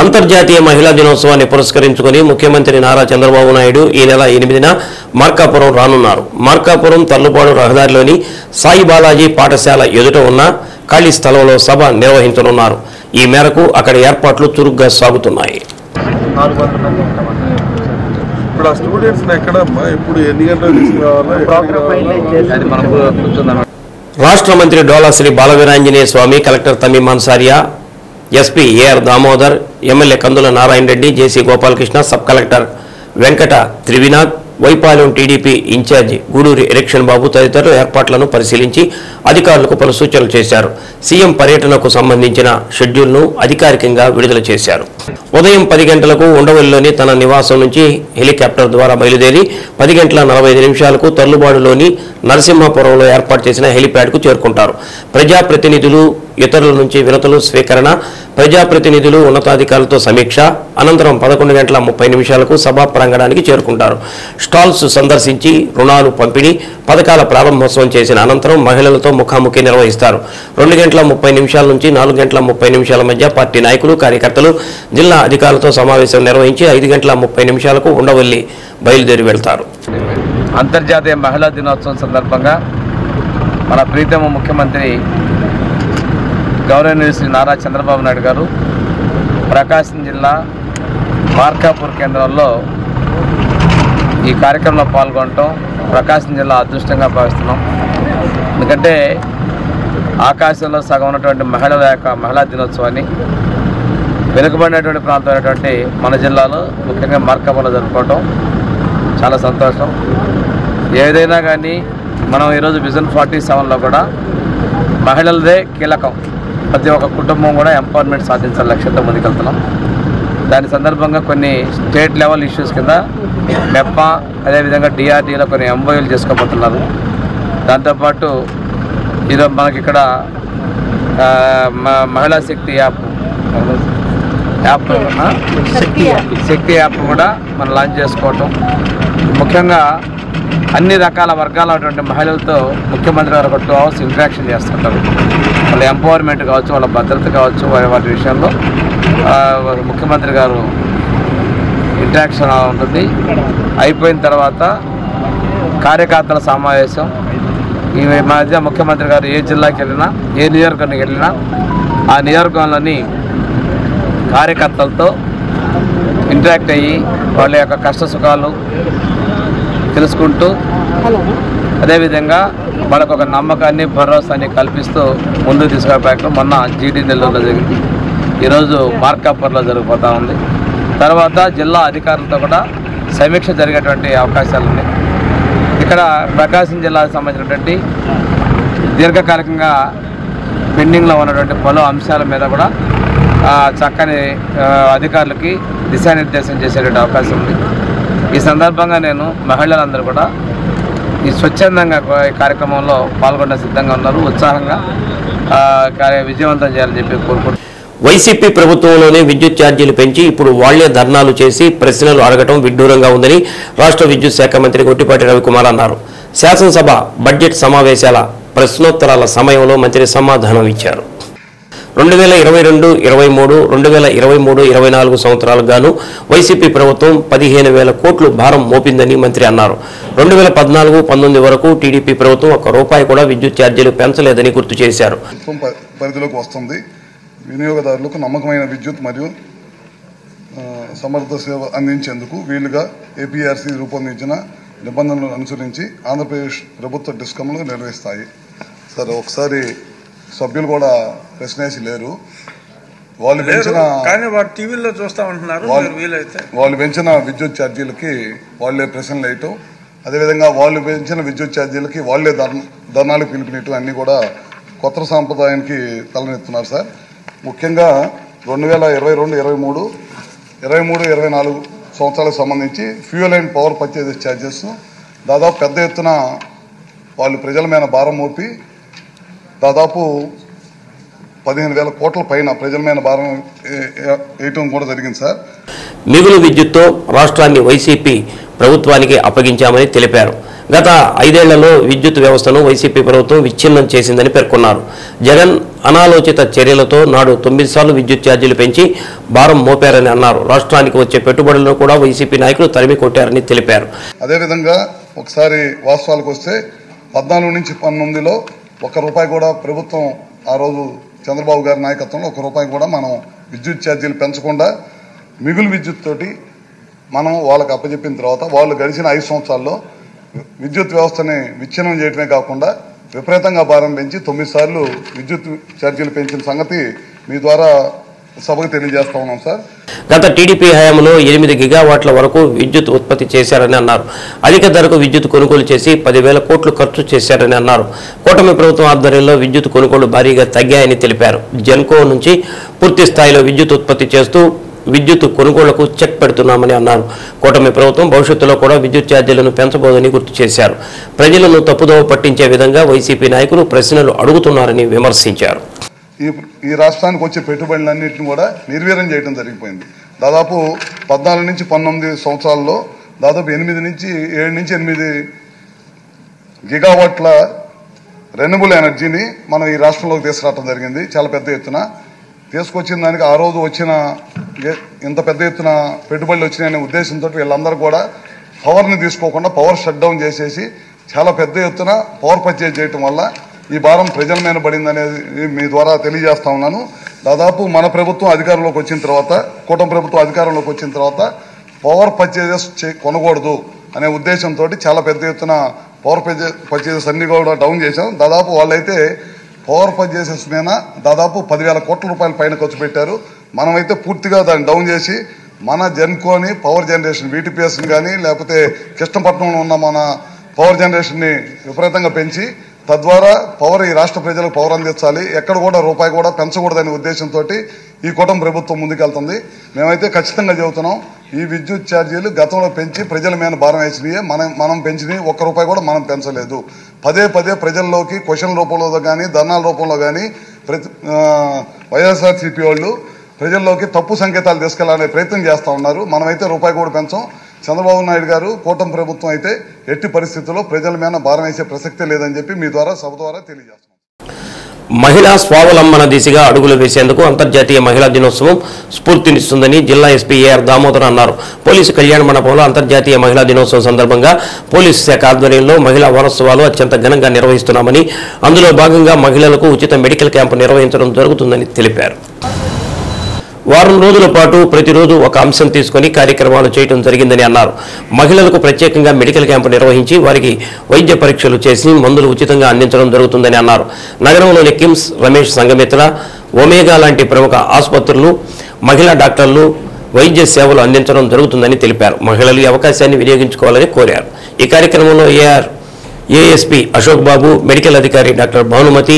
అంతర్జాతీయ మహిళా దినోత్సవాన్ని పురస్కరించుకుని ముఖ్యమంత్రి నారా చంద్రబాబు నాయుడు ఈ నెల 8న మార్కాపురం రానున్నారు. మార్కాపురం తల్లుపాడు రహదారిలోని సాయి బాలాజీ పాఠశాల ఎదుట ఉన్న ఖాళీ స్థలంలో సభ నిర్వహించనున్నారు. ఈ మేరకు అక్కడ ఏర్పాట్లు చురుగ్గా సాగుతున్నాయి. రాష్ట్ర మంత్రి Dola Sri Balaveeranjaneya Swamy, collector Tameem Ansariya, SP A R Damodar, MLA Kandula Narayana Reddy, JC Gopalakrishna, sub collector Venkata Trivinath, Y Palem TDP incharge Guduri Election Babu తదితరులు ఏర్పాట్లను పరిశీలించి అధికారులకు పలు సూచనలు చేశారు. సీఎం పర్యటనకు సంబంధించిన షెడ్యూల్ను అధికారికంగా విడుదల చేశారు. ఉదయం 10 గంటలకు ఉండవల్లిలోని తన నివాసం నుంచి హెలికాప్టర్ ద్వారా బయలుదేరి 10 గంటల 45 నిమిషాలకు తల్లుబాడులోని నరసింహాపురంలో ఏర్పాటు చేసిన హెలిప్యాడ్కు చేరుకుంటారు. ప్రజాప్రతినిధులు, ఇతరుల నుంచి వినతులు స్వీకరణ, ప్రజాప్రతినిధులు, ఉన్నతాధికారులతో సమీక్ష అనంతరం 11 గంటల 30 నిమిషాలకు సభా ప్రాంగణానికి చేరుకుంటారు. స్టాల్స్ సందర్శించి రుణాలు పంపిణీ, పథకాల ప్రారంభోత్సవం చేసిన అనంతరం మహిళలతో ముఖాముఖి నిర్వహిస్తారు. 2 గంటల 30 నిమిషాల నుంచి 4 గంటల 30 నిమిషాల మధ్య పార్టీ నాయకులు, కార్యకర్తలు, జిల్లా అధికారులతో సమావేశం నిర్వహించి 5 గంటల 30 నిమిషాలకు ఉండవల్లి బయలుదేరి వెళ్తారు. అంతర్జాతీయ మహిళా దినోత్సవం సందర్భంగా మన ప్రీతమ ముఖ్యమంత్రి గౌరవనీయులు శ్రీ నారా చంద్రబాబు నాయుడు గారు ప్రకాశం జిల్లా మార్కాపూర్ కేంద్రంలో ఈ కార్యక్రమంలో పాల్గొనటం ప్రకాశం జిల్లా అదృష్టంగా భావిస్తున్నాం. ఎందుకంటే ఆకాశంలో సగం ఉన్నటువంటి మహిళా దినోత్సవాన్ని వెనుకబడినటువంటి ప్రాంతమైనటువంటి మన జిల్లాలో ముఖ్యంగా మార్కాపూర్లో జరుపుకోవటం చాలా సంతోషం. ఏదైనా కానీ మనం ఈరోజు విజన్ 47లో కూడా మహిళలదే కీలకం, ప్రతి ఒక్క కుటుంబం కూడా ఎంపవర్మెంట్ సాధించాలి లక్ష్యంతో ముందుకెళ్తున్నాం. దాని సందర్భంగా కొన్ని స్టేట్ లెవెల్ ఇష్యూస్ కింద మెప్పా, అదేవిధంగా డిఆర్డీలో కొన్ని ఎంఓయూలు చేసుకోబోతున్నారు. దాంతోపాటు ఈరోజు మనకి ఇక్కడ మహిళా శక్తి యాప్ కూడా మనం లాంచ్ చేసుకోవటం, ముఖ్యంగా అన్ని రకాల వర్గాలటువంటి మహిళలతో ముఖ్యమంత్రి గారు ఒక 2 hours ఇంటరాక్షన్ చేస్తుంటారు. వాళ్ళ ఎంపవర్మెంట్ కావచ్చు, వాళ్ళ భద్రత కావచ్చు, వాటి విషయంలో ముఖ్యమంత్రి గారు ఇంటరాక్షన్ ఉంటుంది. అయిపోయిన తర్వాత కార్యకర్తల సమావేశం. ఈ మధ్య ముఖ్యమంత్రి గారు ఏ జిల్లాకి వెళ్ళినా, ఏ నియోజకవర్గానికి వెళ్ళినా ఆ నియోజకవర్గంలోని కార్యకర్తలతో ఇంటరాక్ట్ అయ్యి వాళ్ళ యొక్క కష్ట సుఖాలు తెలుసుకుంటూ, అదేవిధంగా వాళ్ళకు ఒక నమ్మకాన్ని, భరోసాన్ని కల్పిస్తూ ముందుకు తీసుకునే ప్రయత్నం మొన్న జీడీ నెల్లూరులో జరిగింది, ఈరోజు మార్కాపూర్లో జరిగిపోతూ ఉంది. తర్వాత జిల్లా అధికారులతో కూడా సమీక్ష జరిగేటువంటి అవకాశాలు ఉన్నాయి. ఇక్కడ ప్రకాశం జిల్లాకు సంబంధించినటువంటి దీర్ఘకాలికంగా పెండింగ్లో ఉన్నటువంటి పలు అంశాల మీద కూడా చక్కని అధికారులకి దిశానిర్దేశం చేసేటువంటి అవకాశం ఉంది. ఈ సందర్భంగా నేను మహిళలందరూ కూడా ఈ స్వచ్ఛందంగా ఈ కార్యక్రమంలో పాల్గొనే సిద్ధంగా ఉన్నారు, ఉత్సాహంగా విజయవంతం చేయాలని చెప్పి కోరుకుంటున్నాను. వైసీపీ ప్రభుత్వంలోనే విద్యుత్ ఛార్జీలు పెంచి ఇప్పుడు వాళ్లే ధర్నాలు చేసి ప్రశ్నలు అడగటం విడ్డూరంగా ఉందని రాష్ట్ర విద్యుత్ శాఖ మంత్రి గొట్టిపాటి రవికుమార్ అన్నారు. శాసనసభ బడ్జెట్ సమావేశాల ప్రశ్నోత్తరాల సమయంలో మంత్రి సమాధానం ఇచ్చారు. 2022-23, 2023-24 సంవత్సరాలకు గాను వైసీపీ ప్రభుత్వం 15,000 కోట్లు భారం మోపిందని మంత్రి అన్నారు. 2014-19 వరకు టీడీపీ ప్రభుత్వం ₹1 కూడా విద్యుత్ ఛార్జీలు పెంచలేదని గుర్తు చేశారు. పరిధిలోకి వస్తుంది. వినియోగదారులకు నమ్మకమైన విద్యుత్ మరియు సమర్థ సేవ అందించేందుకు వీలుగా ఏపీఆర్సీ రూపొందించిన నిబంధనలను అనుసరించి ఆంధ్రప్రదేశ్ ప్రభుత్వ డిస్కంలు నిర్వహిస్తాయి. సరే, ఒకసారి సభ్యులు కూడా ప్రశ్నేసి లేరు. వాళ్ళు పెంచిన విద్యుత్ ఛార్జీలకి వాళ్ళే ప్రశ్నలు వేయటం, అదేవిధంగా వాళ్ళు పెంచిన విద్యుత్ ఛార్జీలకి వాళ్ళే ధర్నాలకు పిలుపునియటం అన్నీ కూడా కొత్త సాంప్రదాయానికి తలనెత్తున్నారు సార్. ముఖ్యంగా 2022-23, 23-24 సంవత్సరాలకు సంబంధించి fuel and power purchase charges దాదాపు పెద్ద ఎత్తున వాళ్ళు ప్రజల మీద భారం మోపి దాదాపు 15,000 కోట్ల పైన ప్రజల మీద భారం వేయటం కూడా జరిగింది సార్. మిగులు విద్యుత్తో రాష్ట్రాన్ని వైసీపీ ప్రభుత్వానికి అప్పగించామని తెలిపారు. గత 5 ఏళ్లలో విద్యుత్ వ్యవస్థను వైసీపీ ప్రభుత్వం విచ్ఛిన్నం చేసిందని పేర్కొన్నారు. జగన్ అనాలోచిత చర్యలతో నాడు 9 సార్లు విద్యుత్ ఛార్జీలు పెంచి భారం మోపారని అన్నారు. రాష్ట్రానికి వచ్చే పెట్టుబడులను కూడా వైసీపీ నాయకులు తరిమి కొట్టారని తెలిపారు. అదేవిధంగా ఒకసారి వాస్తవాలకు వస్తే 14 నుంచి 19లో ₹1 కూడా ప్రభుత్వం ఆ రోజు చంద్రబాబు గారి నాయకత్వంలో ₹1 కూడా మనం విద్యుత్ ఛార్జీలు పెంచకుండా మిగులు విద్యుత్ తోటి మనం వాళ్ళకి అప్పచెప్పిన తర్వాత వాళ్ళు గడిచిన 5 సంవత్సరాల్లో విద్యుత్ వ్యవస్థని విచ్ఛిన్నం చేయడమే కాకుండా విపరీతంగా భారం పెంచి 9 సార్లు విద్యుత్ ఛార్జీలు పెంచిన సంగతి మీ ద్వారా సభకు తెలియజేస్తా ఉన్నాం సార్. గత టీడీపీ హయాంలో 8 గిగావాట్ల వరకు విద్యుత్ ఉత్పత్తి చేశారని అన్నారు. అధిక ధరకు విద్యుత్ కొనుగోలు చేసి 10,000 కోట్లు ఖర్చు చేశారని అన్నారు. కూటమి ప్రభుత్వం ఆధ్వర్యంలో విద్యుత్ కొనుగోలు భారీగా తగ్గాయని తెలిపారు. జెన్కో నుంచి పూర్తి స్థాయిలో విద్యుత్ ఉత్పత్తి చేస్తూ విద్యుత్ కొనుగోళ్లకు చెక్ పెడుతున్నామని అన్నారు. కూటమి ప్రభుత్వం భవిష్యత్తులో కూడా విద్యుత్ ఛార్జీలను పెంచబోదని గుర్తు చేశారు. ప్రజలను తప్పుదోవ పట్టించే విధంగా వైసీపీ నాయకులు ప్రశ్నలు అడుగుతున్నారని విమర్శించారు. ఈ రాష్ట్రానికి వచ్చే పెట్టుబడులన్నింటినీ కూడా నిర్వీర్యం చేయడం జరిగిపోయింది. దాదాపు 14 నుంచి 19 సంవత్సరాల్లో దాదాపు 7 నుంచి 8 గిగావాట్ల రెన్యూబుల్ ఎనర్జీని మనం ఈ రాష్ట్రంలోకి తీసుకురావడం జరిగింది. చాలా పెద్ద ఎత్తున తీసుకొచ్చిన దానికి ఆ రోజు వచ్చిన ఇంత పెద్ద ఎత్తున పెట్టుబడులు వచ్చినాయనే ఉద్దేశంతో వీళ్ళందరూ కూడా పవర్ని తీసుకోకుండా పవర్ షట్ డౌన్ చేసేసి చాలా పెద్ద ఎత్తున పవర్ పర్చేజ్ చేయటం వల్ల ఈ భారం ప్రజల మీద పడిందనేది మీ ద్వారా తెలియజేస్తా ఉన్నాను. దాదాపు మన ప్రభుత్వం అధికారంలోకి వచ్చిన తర్వాత, కూటమి ప్రభుత్వం అధికారంలోకి వచ్చిన తర్వాత పవర్ పర్చేజెస్ కొనకూడదు అనే ఉద్దేశంతో చాలా పెద్ద ఎత్తున పవర్ పర్చేజెస్ అన్ని కూడా డౌన్ చేశాం. దాదాపు వాళ్ళైతే పవర్ పర్చేజెస్ మీద దాదాపు 10,000 కోట్ల రూపాయల పైన ఖర్చు పెట్టారు. మనమైతే పూర్తిగా దాన్ని డౌన్ చేసి మన జెన్కోని పవర్ జనరేషన్ వీటీపీఎస్ని కానీ లేకపోతే కృష్ణపట్నంలో ఉన్న మన పవర్ జనరేషన్ని విపరీతంగా పెంచి తద్వారా పవర్ ఈ రాష్ట్ర ప్రజలకు పవర్ అందించాలి, ఎక్కడ కూడా రూపాయి కూడా పెంచకూడదనే ఉద్దేశంతో ఈ కూటమి ప్రభుత్వం ముందుకెళ్తుంది. మేమైతే ఖచ్చితంగా చెబుతున్నాం, ఈ విద్యుత్ ఛార్జీలు గతంలో పెంచి ప్రజల మీద భారం వేసినాయి. మనం పెంచినవి ₹1 కూడా మనం పెంచలేదు. పదే ప్రజల్లోకి క్వశ్చన్ రూపంలో కానీ ధర్నాల రూపంలో కానీ వైఎస్ఆర్సీపీ వాళ్ళు ప్రజల్లోకి తప్పు సంకేతాలు తీసుకెళ్లాలనే ప్రయత్నం చేస్తూ ఉన్నారు. మనమైతే ₹1 కూడా పెంచాం. చంద్రబాబు నాయుడు గారు కూటమి ప్రభుత్వం అయితే ఎట్టి పరిస్థితుల్లో ప్రజల మీద భారం వేసే ప్రసక్తే లేదని చెప్పి మీ ద్వారా సభ ద్వారా తెలియజేస్తున్నాం. మహిళా స్వావలంబన దిశగా అడుగులు వేసేందుకు అంతర్జాతీయ మహిళా దినోత్సవం స్ఫూర్తినిస్తుందని జిల్లా ఎస్పీ ఏఆర్ దామోదర్ అన్నారు. పోలీసు కళ్యాణ మండపంలో అంతర్జాతీయ మహిళా దినోత్సవం సందర్భంగా పోలీసు శాఖ ఆధ్వర్యంలో మహిళా వారోత్సవాలు అత్యంత ఘనంగా నిర్వహిస్తున్నామని, అందులో భాగంగా మహిళలకు ఉచిత మెడికల్ క్యాంపు నిర్వహించడం జరుగుతుందని తెలిపారు. వారం రోజుల పాటు ప్రతిరోజు ఒక అంశం తీసుకుని కార్యక్రమాలు చేయడం జరిగిందని అన్నారు. మహిళలకు ప్రత్యేకంగా మెడికల్ క్యాంపు నిర్వహించి వారికి వైద్య పరీక్షలు చేసి మందులు ఉచితంగా అందించడం జరుగుతుందని అన్నారు. నగరంలోని కిమ్స్, రమేష్ సంఘమిత్ర, ఒమేగా లాంటి ప్రముఖ ఆసుపత్రులు మహిళా డాక్టర్లు వైద్య సేవలు అందించడం జరుగుతుందని తెలిపారు. మహిళలు ఈ అవకాశాన్ని వినియోగించుకోవాలని కోరారు. ఈ కార్యక్రమంలో ఏఎస్పీ అశోక్ బాబు, మెడికల్ అధికారి డాక్టర్ భానుమతి,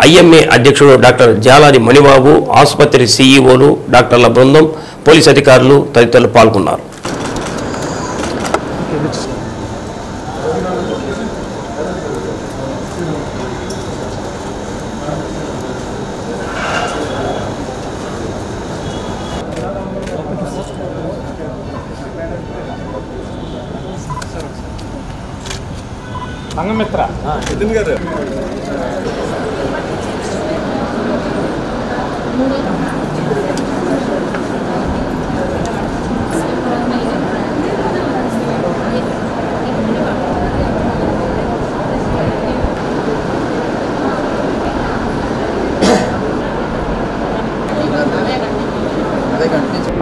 ఐఎంఏ అధ్యక్షుడు డాక్టర్ జాలాది మణిబాబు, ఆసుపత్రి సీఈఓలు, డాక్టర్ల బృందం, పోలీసు అధికారులు తదితరులు పాల్గొన్నారు. సంఘమిత్ర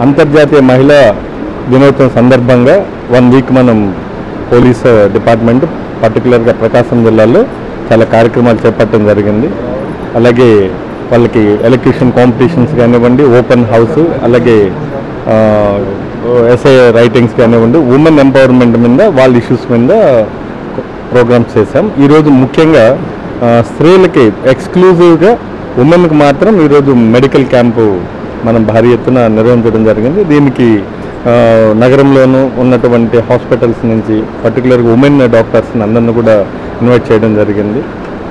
అంతర్జాతీయ మహిళా దినోత్సవం సందర్భంగా 1 వీక్ మనం పోలీస్ డిపార్ట్మెంట్ పర్టికులర్గా ప్రకాశం జిల్లాలో చాలా కార్యక్రమాలు చేపట్టడం జరిగింది. అలాగే వాళ్ళకి ఎలక్ట్రీషియన్ కాంపిటీషన్స్ కానివ్వండి, ఓపెన్ హౌస్, అలాగే ఎస్ఐ రైటింగ్స్ కానివ్వండి, ఉమెన్ ఎంపవర్మెంట్ మీద వాళ్ళ ఇష్యూస్ మీద ప్రోగ్రామ్స్ చేశాం. ఈరోజు ముఖ్యంగా స్త్రీలకి ఎక్స్క్లూజివ్గా ఉమెన్కి మాత్రం ఈరోజు మెడికల్ క్యాంపు మనం భారీ ఎత్తున నిర్వహించడం జరిగింది. దీనికి నగరంలోనూ ఉన్నటువంటి హాస్పిటల్స్ నుంచి పర్టికులర్గా ఉమెన్ డాక్టర్స్ని అందరినీ కూడా ఇన్వైట్ చేయడం జరిగింది.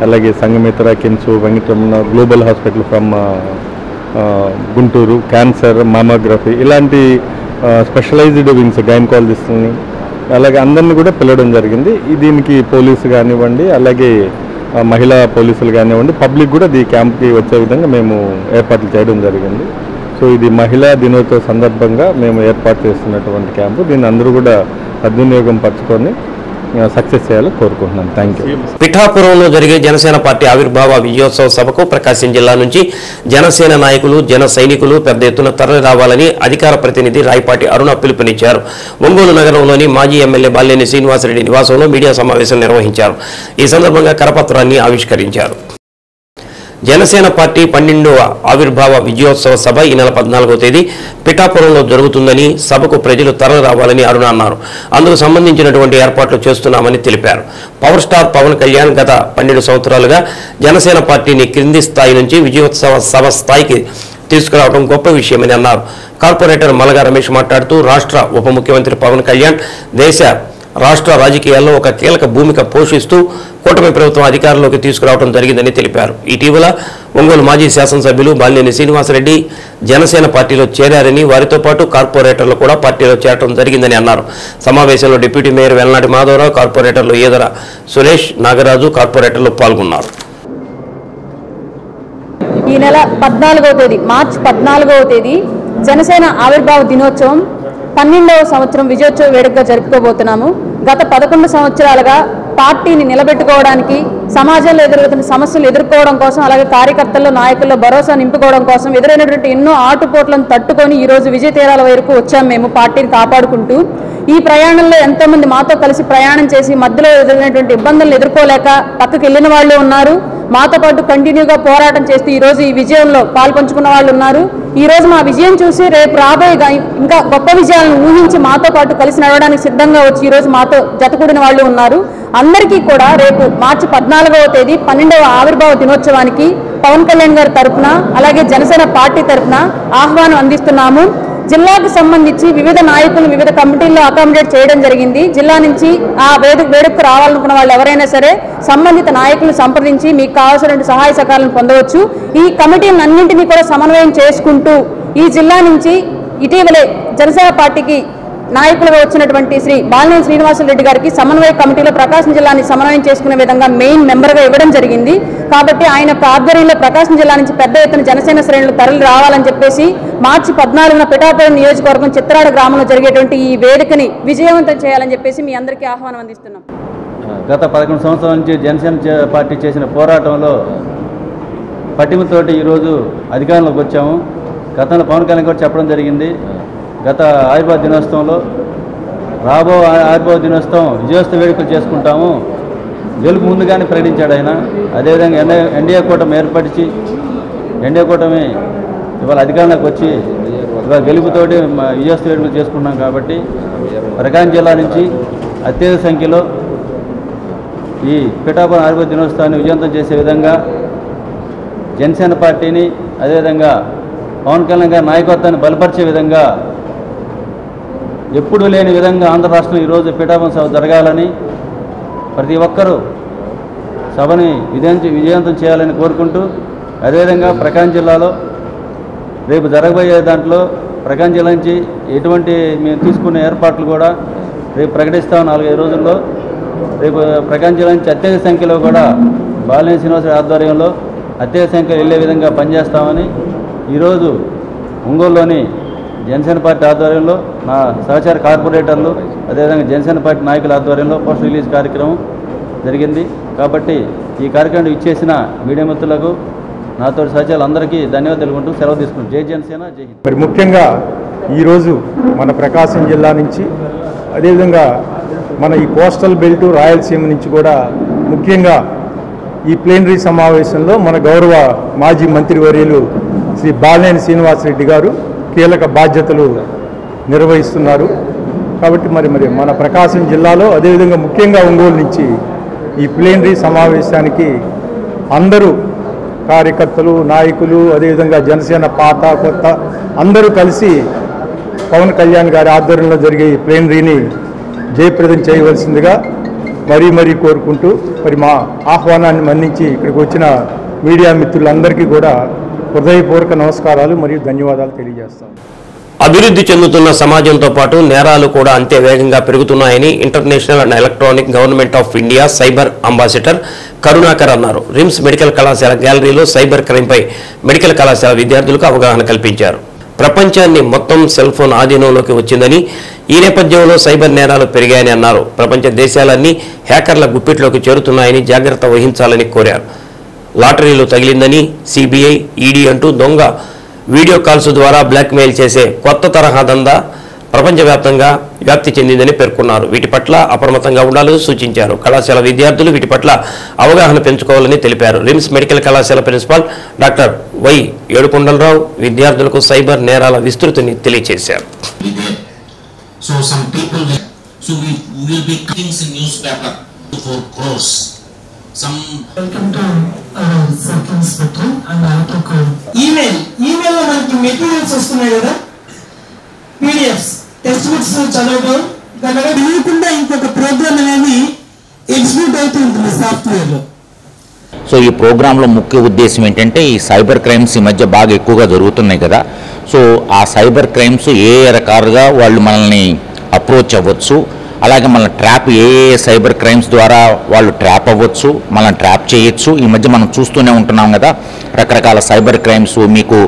అలాగే Sanghamitra, KIMS, Venkataramana, global hospital from Guntur, cancer, mammography ఇలాంటి స్పెషలైజ్డ్ వింగ్స్, గైనకాలజిస్ట్ని అలాగే అందరినీ కూడా పిలవడం జరిగింది. దీనికి పోలీసు కానివ్వండి, అలాగే మహిళా పోలీసులు కానివ్వండి, పబ్లిక్ కూడా ఈ క్యాంప్కి వచ్చే విధంగా మేము ఏర్పాట్లు చేయడం జరిగింది. సో ఇది మహిళా దినోత్సవ సందర్భంగా మేము ఏర్పాటు చేస్తున్నటువంటి క్యాంపు. దీన్ని అందరూ కూడా సద్వినియోగం పరచుకొని సక్సెస్ చేయాలని కోరుకుంటున్నాను. Thank you. పిఠాపురంలో జరిగే జనసేన పార్టీ ఆవిర్భావ విజయోత్సవ సభకు ప్రకాశం జిల్లా నుంచి జనసేన నాయకులు, జన సైనికులు పెద్ద ఎత్తున తరలి రావాలని అధికార ప్రతినిధి రాయపాటి అరుణ పిలుపునిచ్చారు. ఒంగోలు నగరంలోని మాజీ ఎమ్మెల్యే బాలినేని శ్రీనివాసరెడ్డి నివాసంలో మీడియా సమావేశం నిర్వహించారు. ఈ సందర్భంగా కరపత్రాన్ని ఆవిష్కరించారు. జనసేన పార్టీ 12వ ఆవిర్భావ విజయోత్సవ సభ ఈ నెల 14వ తేదీ పిఠాపురంలో జరుగుతుందని, సభకు ప్రజలు తరలి రావాలని అరుణ అన్నారు. అందుకు సంబంధించినటువంటి ఏర్పాట్లు చేస్తున్నామని తెలిపారు. పవర్ స్టార్ పవన్ కళ్యాణ్ గత 12 సంవత్సరాలుగా జనసేన పార్టీని క్రింది స్థాయి నుంచి విజయోత్సవ సభ స్థాయికి తీసుకురావడం గొప్ప విషయమని అన్నారు. కార్పొరేటర్ మలగా రమేష్ మాట్లాడుతూ రాష్ట్ర ఉప ముఖ్యమంత్రి పవన్ కళ్యాణ్ రాష్ట్ర రాజకీయాల్లో ఒక కీలక భూమిక పోషిస్తూ కూటమి ప్రభుత్వం అధికారంలోకి తీసుకురావడం జరిగిందని తెలిపారు. ఇటీవల ఒంగోలు మాజీ శాసనసభ్యులు బాలినేని శ్రీనివాసరెడ్డి జనసేన పార్టీలో చేరారని, వారితో పాటు కార్పొరేటర్లు కూడా పార్టీలో చేరడం జరిగిందని అన్నారు. సమావేశంలో డిప్యూటీ మేయర్ వెల్లనాటి మాధవరావు, కార్పొరేటర్లు ఈదర సురేష్, నాగరాజు కార్పొరేటర్లు పాల్గొన్నారు. ఈ నెల 14వ తేదీ మార్చి 14వ తేదీ జనసేన ఆవిర్భావ దినోత్సవం 12వ సంవత్సరం విజయోత్సవ వేడుకగా జరుపుకోబోతున్నాము. గత 11 సంవత్సరాలుగా పార్టీని నిలబెట్టుకోవడానికి, సమాజంలో ఎదురవుతున్న సమస్యలు ఎదుర్కోవడం కోసం, అలాగే కార్యకర్తల్లో నాయకుల్లో భరోసా నింపుకోవడం కోసం ఎదురైనటువంటి ఎన్నో ఆటుపోట్లను తట్టుకొని ఈరోజు విజయ తీరాల వరకు వచ్చాము. మేము పార్టీని కాపాడుకుంటూ ఈ ప్రయాణంలో ఎంతోమంది మాతో కలిసి ప్రయాణం చేసి మధ్యలో ఎదురైనటువంటి ఇబ్బందులను ఎదుర్కోలేక పక్కకి వెళ్ళిన వాళ్ళు ఉన్నారు. మాతో పాటు కంటిన్యూగా పోరాటం చేస్తూ ఈరోజు ఈ విజయంలో పాల్పంచుకున్న వాళ్ళు ఉన్నారు. ఈరోజు మా విజయం చూసి రేపు రాబోయే ఇంకా గొప్ప విజయాలను ఊహించి మాతో పాటు కలిసి నడవడానికి సిద్ధంగా వచ్చి ఈరోజు మాతో జతకూడిన వాళ్ళు ఉన్నారు. అందరికీ కూడా రేపు మార్చి 14వ తేదీ 12వ ఆవిర్భావ దినోత్సవానికి పవన్ కళ్యాణ్ గారి తరఫున, అలాగే జనసేన పార్టీ తరఫున ఆహ్వానం అందిస్తున్నాము. జిల్లాకు సంబంధించి వివిధ నాయకులు వివిధ కమిటీల్లో అకామిడేట్ చేయడం జరిగింది. జిల్లా నుంచి ఆ వేడుకకు రావాలనుకున్న వాళ్ళు ఎవరైనా సరే సంబంధిత నాయకులను సంప్రదించి మీకు కావాల్సిన సహాయ సహకారాలను పొందవచ్చు. ఈ కమిటీలన్నింటినీ కూడా సమన్వయం చేసుకుంటూ ఈ జిల్లా నుంచి ఇటీవలే జనసేన పార్టీకి నాయకులుగా వచ్చినటువంటి శ్రీ బాలినేని శ్రీనివాసరెడ్డి గారికి సమన్వయ కమిటీలో ప్రకాశం జిల్లాని సమన్వయం చేసుకునే విధంగా మెయిన్ మెంబర్గా ఇవ్వడం జరిగింది. కాబట్టి ఆయన ఆధ్వర్యంలో ప్రకాశం జిల్లా నుంచి పెద్ద ఎత్తున జనసేన శ్రేణులు తరలి రావాలని చెప్పేసి మార్చి 14న పిఠాపురం నియోజకవర్గం చిత్రాడ గ్రామంలో జరిగేటువంటి ఈ వేడుకని విజయవంతం చేయాలని చెప్పేసి మీ అందరికీ ఆహ్వానం అందిస్తున్నాం. గత 11 సంవత్సరాల నుంచి జనసేన పార్టీ చేసిన పోరాటంలో పట్టిమతోటి ఈరోజు అధికారంలోకి వచ్చాము. గతంలో పవన్ కళ్యాణ్ కూడా చెప్పడం జరిగింది. గత ఆవిర్భావ దినోత్సవంలో ఆవిర్భావ దినోత్సవం విజయోత్సవ వేడుకలు చేసుకుంటాము, గెలుపు ముందుగానే ప్రకటించాడు ఆయన. అదేవిధంగా ఎన్డీఏ కూటమి ఏర్పరిచి ఎన్డీఏ కూటమి ఇవాళ అధికారంలోకి వచ్చి ఇవాళ గెలుపుతోటి విజయోత్సవ వేడుకలు చేసుకుంటున్నాం. కాబట్టి ప్రకాశం జిల్లా నుంచి అత్యధిక సంఖ్యలో ఈ పిఠాపురం ఆవిర్భావ దినోత్సవాన్ని విజయవంతం చేసే విధంగా జనసేన పార్టీని, అదేవిధంగా పవన్ కళ్యాణ్ గారి నాయకత్వాన్ని బలపరిచే విధంగా ఎప్పుడూ లేని విధంగా ఆంధ్ర రాష్ట్రంలో ఈరోజు పిఠాపురం సభ జరగాలని, ప్రతి ఒక్కరూ సభని విజయవంతం చేయాలని కోరుకుంటూ, అదేవిధంగా ప్రకాశం జిల్లాలో రేపు జరగబోయే దాంట్లో ప్రకాశం జిల్లా నుంచి ఎటువంటి మేము తీసుకునే ఏర్పాట్లు కూడా రేపు ప్రకటిస్తాం. 4-5 రోజుల్లో రేపు ప్రకాశం జిల్లా నుంచి అత్యధిక సంఖ్యలో కూడా బాలినేని శ్రీనివాసరెడ్డి ఆధ్వర్యంలో అత్యధిక సంఖ్యలో వెళ్ళే విధంగా పనిచేస్తామని ఈరోజు ఒంగోలులోని జనసేన పార్టీ ఆధ్వర్యంలో నా సహచార కార్పొరేటర్లు, అదేవిధంగా జనసేన పార్టీ నాయకుల ఆధ్వర్యంలో పోస్టర్ రిలీజ్ కార్యక్రమం జరిగింది. కాబట్టి ఈ కార్యక్రమం ఇచ్చేసిన మీడియా మిత్రులకు, నాతో సహచరులందరికీ ధన్యవాదాలు తెలుపుకుంటూ సెలవు తీసుకుంటాం. జై జనసేన, జై హింద్. మరి ముఖ్యంగా ఈరోజు మన ప్రకాశం జిల్లా నుంచి, అదేవిధంగా మన ఈ కోస్టల్ బెల్ట్ రాయలసీమ నుంచి కూడా ముఖ్యంగా ఈ ప్లేనరీ సమావేశంలో మన గౌరవ మాజీ మంత్రివర్యులు శ్రీ బాలినేని శ్రీనివాసరెడ్డి గారు కీలక బాధ్యతలు నిర్వహిస్తున్నారు. కాబట్టి మరి మన ప్రకాశం జిల్లాలో, అదేవిధంగా ముఖ్యంగా ఒంగోలు నుంచి ఈ ప్లేనరీ సమావేశానికి అందరూ కార్యకర్తలు, నాయకులు, అదేవిధంగా జనసేన పాత కొత్త అందరూ కలిసి పవన్ కళ్యాణ్ గారి ఆధ్వర్యంలో జరిగే ఈ ప్లేనరీని జయప్రదం చేయవలసిందిగా మరీ కోరుకుంటూ, మరి మా ఆహ్వానాన్ని మన్నించి ఇక్కడికి వచ్చిన మీడియా మిత్రులందరికీ కూడా హృదయపూర్వక నమస్కారాలు మరియు ధన్యవాదాలు తెలియజేస్తాను. అభివృద్ధి చెందుతున్న సమాజంతో పాటు నేరాలు కూడా అంతే వేగంగా పెరుగుతున్నాయని international and electronic government of India cyber ambassador Karunakar అన్నారు. రిమ్స్ మెడికల్ కళాశాల గ్యాలరీలో సైబర్ క్రైమ్పై మెడికల్ కళాశాల విద్యార్థులకు అవగాహన కల్పించారు. ప్రపంచాన్ని మొత్తం సెల్ ఫోన్ ఆధీనంలోకి వచ్చిందని, ఈ నేపథ్యంలో సైబర్ నేరాలు పెరిగాయని అన్నారు. ప్రపంచ దేశాలన్నీ హ్యాకర్ల గుప్పిట్లోకి చేరుతున్నాయని జాగ్రత్త వహించాలని కోరారు. లాటరీలు తగిలిందని, సిబిఐ, ఈడీ అంటూ దొంగ వీడియో కాల్స్ ద్వారా బ్లాక్మెయిల్ చేసే కొత్త తరహా దందా ప్రపంచవ్యాప్తంగా వ్యాప్తి చెందిందని పేర్కొన్నారు. వీటి పట్ల అప్రమత్తంగా ఉండాలని సూచించారు. కళాశాల విద్యార్థులు వీటి పట్ల అవగాహన పెంచుకోవాలని తెలిపారు. రిమ్స్ మెడికల్ కళాశాల ప్రిన్సిపాల్ డాక్టర్ వై ఏడుకొండలరావు విద్యార్థులకు సైబర్ నేరాల విస్తృతిని తెలియజేశారు. ఈమెయిల్లో మనకి మెటీరియల్స్ వస్తున్నాయి కదా, పీడిఎఫ్స్, టెక్స్ట్ బుక్స్ చదవడం, దాని తెలియకుండా ఇంకొక ప్రోగ్రామ్ అనేది ఎగ్జిక్యూట్ అవుతూ ఉంటుంది సాఫ్ట్వేర్లో. సో ఈ ప్రోగ్రాంలో ముఖ్య ఉద్దేశం ఏంటంటే, ఈ సైబర్ క్రైమ్స్ ఈ మధ్య బాగా ఎక్కువగా జరుగుతున్నాయి కదా. సో ఆ సైబర్ క్రైమ్స్ ఏ రకాలుగా వాళ్ళు మనల్ని అప్రోచ్ అవ్వచ్చు, అలాగే మన ట్రాప్ ఏ సైబర్ క్రైమ్స్ ద్వారా వాళ్ళు ట్రాప్ అవ్వచ్చు, మనల్ని ట్రాప్ చేయొచ్చు. ఈ మధ్య మనం చూస్తూనే ఉంటున్నాం కదా, రకరకాల సైబర్ క్రైమ్స్. మీకు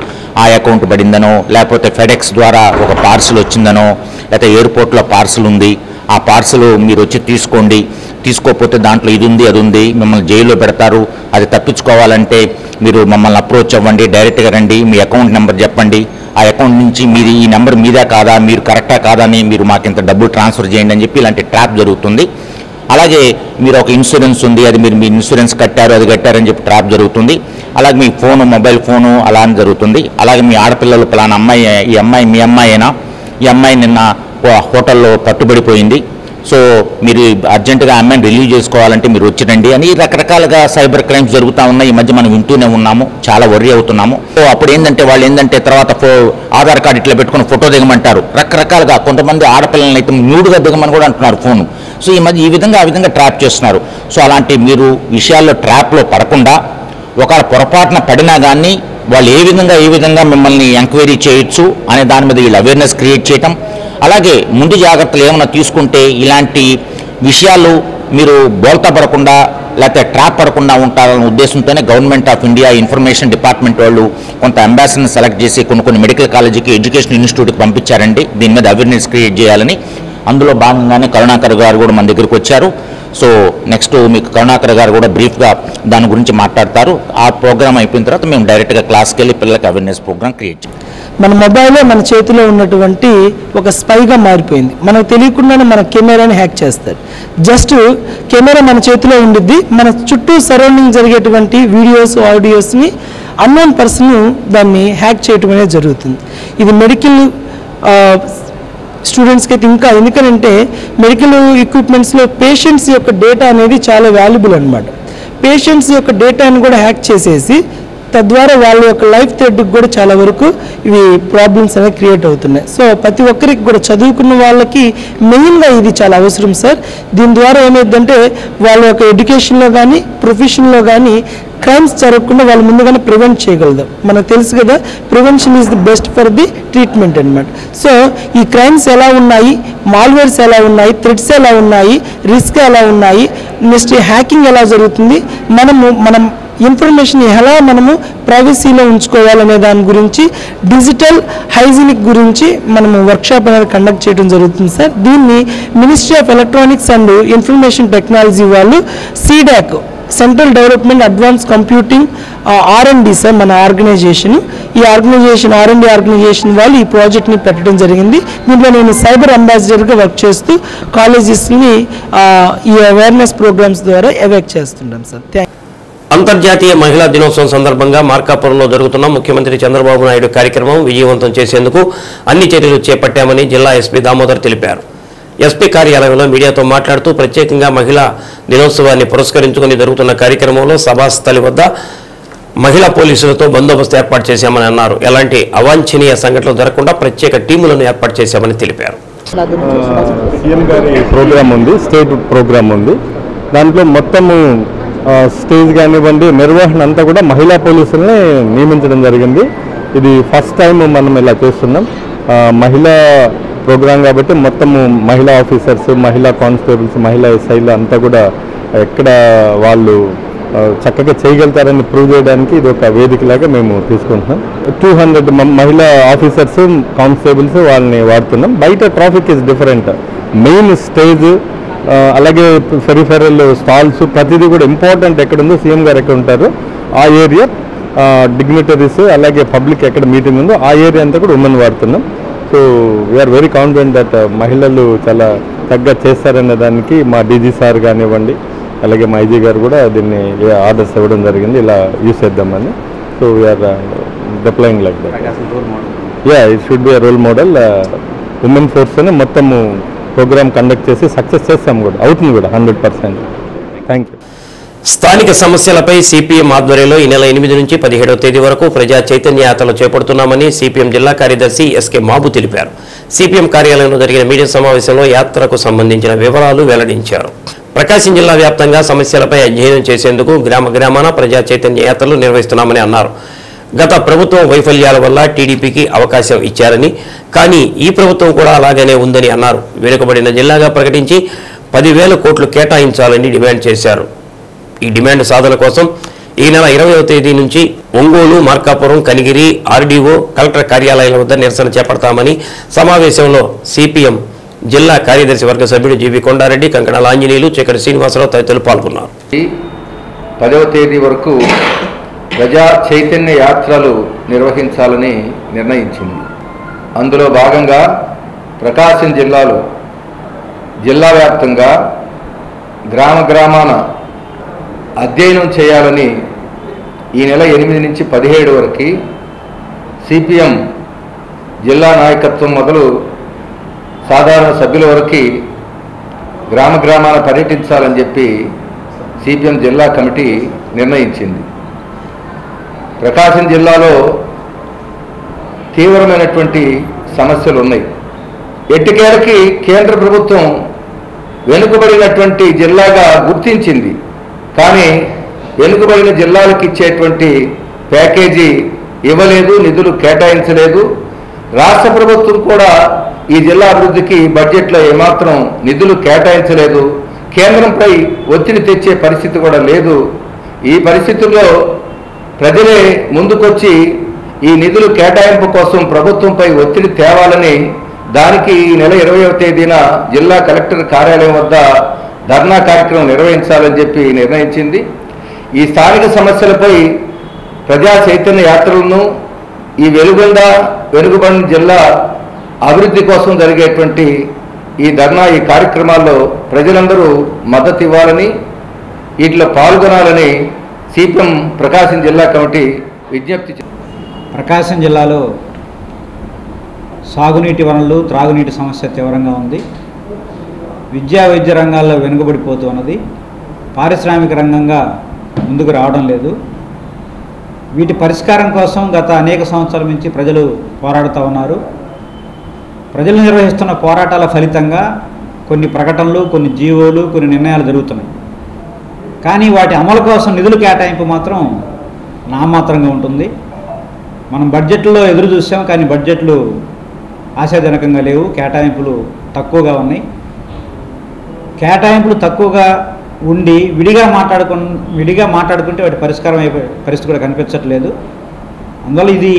ఆ అకౌంట్ పడిందనో, లేకపోతే ఫెడెక్స్ ద్వారా ఒక పార్సిల్ వచ్చిందనో, లేకపోతే ఎయిర్పోర్ట్లో పార్సిల్ ఉంది, ఆ పార్సిల్ మీరు వచ్చి తీసుకోండి, తీసుకోకపోతే దాంట్లో ఇది ఉంది అది ఉంది, మిమ్మల్ని జైల్లో పెడతారు. అది తప్పించుకోవాలంటే మీరు మమ్మల్ని అప్రోచ్ అవ్వండి, డైరెక్ట్గా రండి, మీ అకౌంట్ నెంబర్ చెప్పండి, ఆ అకౌంట్ నుంచి మీరు ఈ నెంబర్ మీదే కాదా, మీరు కరెక్టా కాదా అని మీరు మాకు ఇంత డబ్బులు ట్రాన్స్ఫర్ చేయండి అని చెప్పి ఇలాంటి ట్రాప్ జరుగుతుంది. అలాగే మీరు ఒక ఇన్సూరెన్స్ ఉంది, అది మీరు మీ ఇన్సూరెన్స్ కట్టారు, అది కట్టారని చెప్పి ట్రాప్ జరుగుతుంది. అలాగే మీ ఫోను, మొబైల్ ఫోను అలా జరుగుతుంది. అలాగే మీ ఆడపిల్లలు పలానా అమ్మాయి, ఈ అమ్మాయి మీ అమ్మాయినా, ఈ అమ్మాయి నిన్న హోటల్లో పట్టుబడిపోయింది, సో మీరు అర్జెంటుగా అమ్మాయిని రిలీవ్ చేసుకోవాలంటే మీరు వచ్చిరండి అని రకరకాలుగా సైబర్ క్రైమ్స్ జరుగుతూ ఉన్నాయి. ఈ మధ్య మనం వింటూనే ఉన్నాము, చాలా వర్రీ అవుతున్నాము. సో అప్పుడు ఏంటంటే వాళ్ళు ఏంటంటే తర్వాత ఆధార్ కార్డు ఇట్లా పెట్టుకుని ఫోటో దిగమంటారు, రకరకాలుగా. కొంతమంది ఆడపిల్లలను అయితే న్యూడ్గా దిగమని కూడా అంటున్నారు ఫోను. సో ఈ మధ్య ఆ విధంగా ట్రాప్ చేస్తున్నారు. సో అలాంటి మీరు విషయాల్లో ట్రాప్లో పడకుండా, ఒకవేళ పొరపాటున పడినా కానీ వాళ్ళు ఏ విధంగా మిమ్మల్ని ఎంక్వైరీ చేయొచ్చు అనే దాని మీద వీళ్ళు అవేర్నెస్ క్రియేట్ చేయటం, అలాగే ముందు జాగ్రత్తలు ఏమైనా తీసుకుంటే ఇలాంటి విషయాలు మీరు బోల్తా పడకుండా లేకపోతే ట్రాప్ పడకుండా ఉంటారనే ఉద్దేశంతోనే government of India information department వాళ్ళు కొంత అంబాసిడర్ని సెలెక్ట్ చేసి కొన్ని మెడికల్ కాలేజీకి, ఎడ్యుకేషన్ ఇన్స్టిట్యూట్కి పంపించారండి దీని మీద అవేర్నెస్ క్రియేట్ చేయాలని. అందులో భాగంగానే కరుణాకర్ గారు కూడా మన దగ్గరికి వచ్చారు. సో నెక్స్ట్ మీకు కరుణాకర్ గారు కూడా బ్రీఫ్గా దాని గురించి మాట్లాడతారు. ఆ ప్రోగ్రామ్ అయిపోయిన తర్వాత మేము డైరెక్ట్గా క్లాస్కి వెళ్ళి పిల్లలకి అవేర్నెస్ ప్రోగ్రామ్ క్రియేట్ చేయాలి. మన మొబైల్లో మన చేతిలో ఉన్నటువంటి ఒక స్పైగా మారిపోయింది. మనకు తెలియకుండానే మన కెమెరాని హ్యాక్ చేస్తారు. జస్ట్ కెమెరా మన చేతిలో ఉండిద్ది, మన చుట్టూ సరౌండింగ్ జరిగేటువంటి వీడియోస్, ఆడియోస్ని అన్నోన్ పర్సన్ దాన్ని హ్యాక్ చేయటం అనేది జరుగుతుంది. ఇది మెడికల్ స్టూడెంట్స్కి అయితే ఇంకా, ఎందుకంటే మెడికల్ ఎక్విప్మెంట్స్లో పేషెంట్స్ యొక్క డేటా అనేది చాలా వాల్యుబుల్ అనమాట. పేషెంట్స్ యొక్క డేటాను కూడా హ్యాక్ చేసేసి తద్వారా వాళ్ళ యొక్క లైఫ్ థ్రెడ్కి కూడా చాలా వరకు ఇవి ప్రాబ్లమ్స్ అనేవి క్రియేట్ అవుతున్నాయి. సో ప్రతి ఒక్కరికి కూడా చదువుకున్న వాళ్ళకి మెయిన్గా ఇది చాలా అవసరం సార్. దీని ద్వారా ఏమైందంటే వాళ్ళ యొక్క ఎడ్యుకేషన్లో కానీ ప్రొఫెషన్లో కానీ క్రైమ్స్ జరగకుండా వాళ్ళు ముందుగానే ప్రివెంట్ చేయగలుగుతాం. మనకు తెలుసు కదా, prevention is the best for the treatment అనమాట. సో ఈ క్రైమ్స్ ఎలా ఉన్నాయి, మాల్వేర్స్ ఎలా ఉన్నాయి, థ్రెట్స్ ఎలా ఉన్నాయి, రిస్క్ ఎలా ఉన్నాయి, నెక్స్ట్ హ్యాకింగ్ ఎలా జరుగుతుంది, మనం ఇన్ఫర్మేషన్ ఎలా మనము ప్రైవసీలో ఉంచుకోవాలనే దాని గురించి, డిజిటల్ హైజీనిక్ గురించి మనము వర్క్షాప్ అనేది కండక్ట్ చేయడం జరుగుతుంది సార్. దీన్ని ministry of electronics and information technology వాళ్ళు CDAC, central development advance computing R&D sir మన ఆర్గనైజేషన్. ఈ ఆర్గనైజేషన్ R&D ఆర్గనైజేషన్ వాళ్ళు ఈ ప్రాజెక్ట్ని పెట్టడం జరిగింది. దీంట్లో నేను సైబర్ అంబాసిడర్గా వర్క్ చేస్తూ కాలేజెస్ని ఈ అవేర్నెస్ ప్రోగ్రామ్స్ ద్వారా ఎవాక్ చేస్తుంటాం సార్. అంతర్జాతీయ మహిళా దినోత్సవం సందర్భంగా మార్కాపురంలో జరుగుతున్న ముఖ్యమంత్రి చంద్రబాబు నాయుడు కార్యక్రమం విజయవంతం చేసేందుకు అన్ని చర్యలు చేపట్టామని జిల్లా ఎస్పీ దామోదర్ తెలిపారు. ఎస్పీ కార్యాలయంలో మీడియాతో మాట్లాడుతూ ప్రత్యేకంగా మహిళా దినోత్సవాన్ని పురస్కరించుకుని జరుగుతున్న కార్యక్రమంలో సభాస్థలి వద్ద మహిళా పోలీసులతో బందోబస్తు ఏర్పాటు చేశామని అన్నారు. ఎలాంటి అవాంఛనీయ సంఘటనలు జరగకుండా ప్రత్యేక టీములను ఏర్పాటు చేశామని తెలిపారు. సీఎం గారి ప్రోగ్రామ్ ఉంది, స్టేట్ ప్రోగ్రామ్ ఉంది. దాంట్లో మొత్తము స్టేజ్ కానివ్వండి, నిర్వహణ అంతా కూడా మహిళా పోలీసుల్ని నియమించడం జరిగింది. ఇది ఫస్ట్ టైం మనం ఇలా చేస్తున్నాం. మహిళా ప్రోగ్రాం కాబట్టి మొత్తము మహిళా ఆఫీసర్స్, మహిళా కానిస్టేబుల్స్, మహిళా ఎస్ఐలు అంతా కూడా ఎక్కడ వాళ్ళు చక్కగా చేయగలుగుతారని ప్రూవ్ చేయడానికి ఇది ఒక వేదికలాగా మేము తీసుకుంటున్నాం. 200 మహిళా ఆఫీసర్స్, కానిస్టేబుల్స్ వాళ్ళని వాడుతున్నాం. బయట traffic is different. Main stage అలాగే పెరిఫెరల్ స్టాల్స్ ప్రతిదీ కూడా ఇంపార్టెంట్ ఎక్కడుందో, సీఎం గారు ఎక్కడ ఉంటారో ఆ ఏరియా, డిగ్నిటరీస్ అలాగే పబ్లిక్ ఎక్కడ మీటింగ్ ఉందో ఆ ఏరియా అంతా కూడా ఉమెన్ వాడుతున్నాం. So we are very confident that మహిళలు చాలా చక్కగా చేస్తారనే దానికి మా డీజీ సార్ కానివ్వండి, అలాగే మా ఐజీ గారు కూడా దీన్ని ఆర్డర్స్ ఇవ్వడం జరిగింది, ఇలా యూస్ చేద్దామని. So we are deploying like that. It should be a role model. Women force అని మొత్తము ప్రోగ్రామ్ కండక్ట్ చేసి సక్సెస్ చేస్తాం కూడా, అవుతుంది కూడా 100%. Thank you. స్థానిక సమస్యలపై సిపిఎం ఆధ్వర్యంలో ఈ నెల 8 నుంచి 17వ తేదీ వరకు ప్రజా చైతన్య యాత్రలు చేపడుతున్నామని సిపిఎం జిల్లా కార్యదర్శి ఎస్కే మాబు తెలిపారు. సిపిఎం కార్యాలయంలో జరిగిన మీడియా సమావేశంలో యాత్రకు సంబంధించిన వివరాలు వెల్లడించారు. ప్రకాశం జిల్లా వ్యాప్తంగా సమస్యలపై అధ్యయనం చేసేందుకు గ్రామాన ప్రజా చైతన్య యాత్రలు నిర్వహిస్తున్నామని అన్నారు. గత ప్రభుత్వం వైఫల్యాల వల్ల టీడీపీకి అవకాశం ఇచ్చారని, కానీ ఈ ప్రభుత్వం కూడా అలాగనే ఉందని అన్నారు. వెనుకబడిన జిల్లాగా ప్రకటించి 10,000 కోట్లు కేటాయించాలని డిమాండ్ చేశారు. ఈ డిమాండ్ సాధన కోసం ఈ నెల 20వ తేదీ నుంచి ఒంగోలు, మార్కాపురం, కనిగిరి, ఆర్డీఓ, కలెక్టర్ కార్యాలయాల వద్ద నిరసన చేపడతామని సమావేశంలో సిపిఎం జిల్లా కార్యదర్శి వర్గ సభ్యుడు జీవి కొండారెడ్డి, కంకణాల ఆంజనేయులు, చక్కెర శ్రీనివాసరావు తదితరులు పాల్గొన్నారు. 10వ తేదీ వరకు ప్రజా చైతన్య యాత్రలు నిర్వహించాలని నిర్ణయించింది. అందులో భాగంగా ప్రకాశం జిల్లా వ్యాప్తంగా గ్రామాన అధ్యయనం చేయాలని ఈ నెల 8 నుంచి 17 వరకు సిపిఎం జిల్లా నాయకత్వం మొదలు సాధారణ సభ్యుల వరకు గ్రామాన పర్యటించాలని చెప్పి సిపిఎం జిల్లా కమిటీ నిర్ణయించింది. ప్రకాశం జిల్లాలో తీవ్రమైనటువంటి సమస్యలు ఉన్నాయి. ఎట్టికేలకి కేంద్ర ప్రభుత్వం వెనుకబడినటువంటి జిల్లాగా గుర్తించింది, కానీ వెనుకబడిన జిల్లాలకు ఇచ్చేటువంటి ప్యాకేజీ ఇవ్వలేదు, నిధులు కేటాయించలేదు. రాష్ట్ర ప్రభుత్వం కూడా ఈ జిల్లా అభివృద్ధికి బడ్జెట్లో ఏమాత్రం నిధులు కేటాయించలేదు. కేంద్రంపై ఒత్తిడి తెచ్చే పరిస్థితి కూడా లేదు. ఈ పరిస్థితుల్లో ప్రజలే ముందుకొచ్చి ఈ నిధులు కేటాయింపు కోసం ప్రభుత్వంపై ఒత్తిడి తేవాలని, దానికి ఈ నెల 20వ తేదీన జిల్లా కలెక్టర్ కార్యాలయం వద్ద ధర్నా కార్యక్రమం నిర్వహించాలని చెప్పి నిర్ణయించింది. ఈ స్థానిక సమస్యలపై ప్రజా చైతన్య యాత్రలను ఈ వెనుకబడిన జిల్లా అభివృద్ధి కోసం జరిగేటువంటి ఈ ధర్నా, ఈ కార్యక్రమాల్లో ప్రజలందరూ మద్దతు ఇవ్వాలని, వీటిలో పాల్గొనాలని సిపిఎం ప్రకాశం జిల్లా కమిటీ విజ్ఞప్తి. ప్రకాశం జిల్లాలో సాగునీటి వనరులు, త్రాగునీటి సమస్య తీవ్రంగా ఉంది. విద్యా వైద్య రంగాల్లో వెనుకబడిపోతూ ఉన్నది. పారిశ్రామిక రంగంగా ముందుకు రావడం లేదు. వీటి పరిష్కారం కోసం గత అనేక సంవత్సరాల నుంచి ప్రజలు పోరాడుతూ ఉన్నారు. ప్రజలు నిర్వహిస్తున్న పోరాటాల ఫలితంగా కొన్ని ప్రకటనలు, కొన్ని జీవోలు, కొన్ని నిర్ణయాలు జరుగుతున్నాయి. కానీ వాటి అమలు కోసం నిధుల కేటాయింపు మాత్రం నామాత్రంగా ఉంటుంది. మనం బడ్జెట్లో ఎదురు చూసాం, కానీ బడ్జెట్లు ఆశాజనకంగా లేవు. కేటాయింపులు తక్కువగా ఉన్నాయి. కేటాయింపులు తక్కువగా ఉండి విడిగా మాట్లాడుకుంటే వాటి పరిష్కారం అయిపోయే పరిస్థితి కూడా కనిపించట్లేదు. అందువల్ల ఇది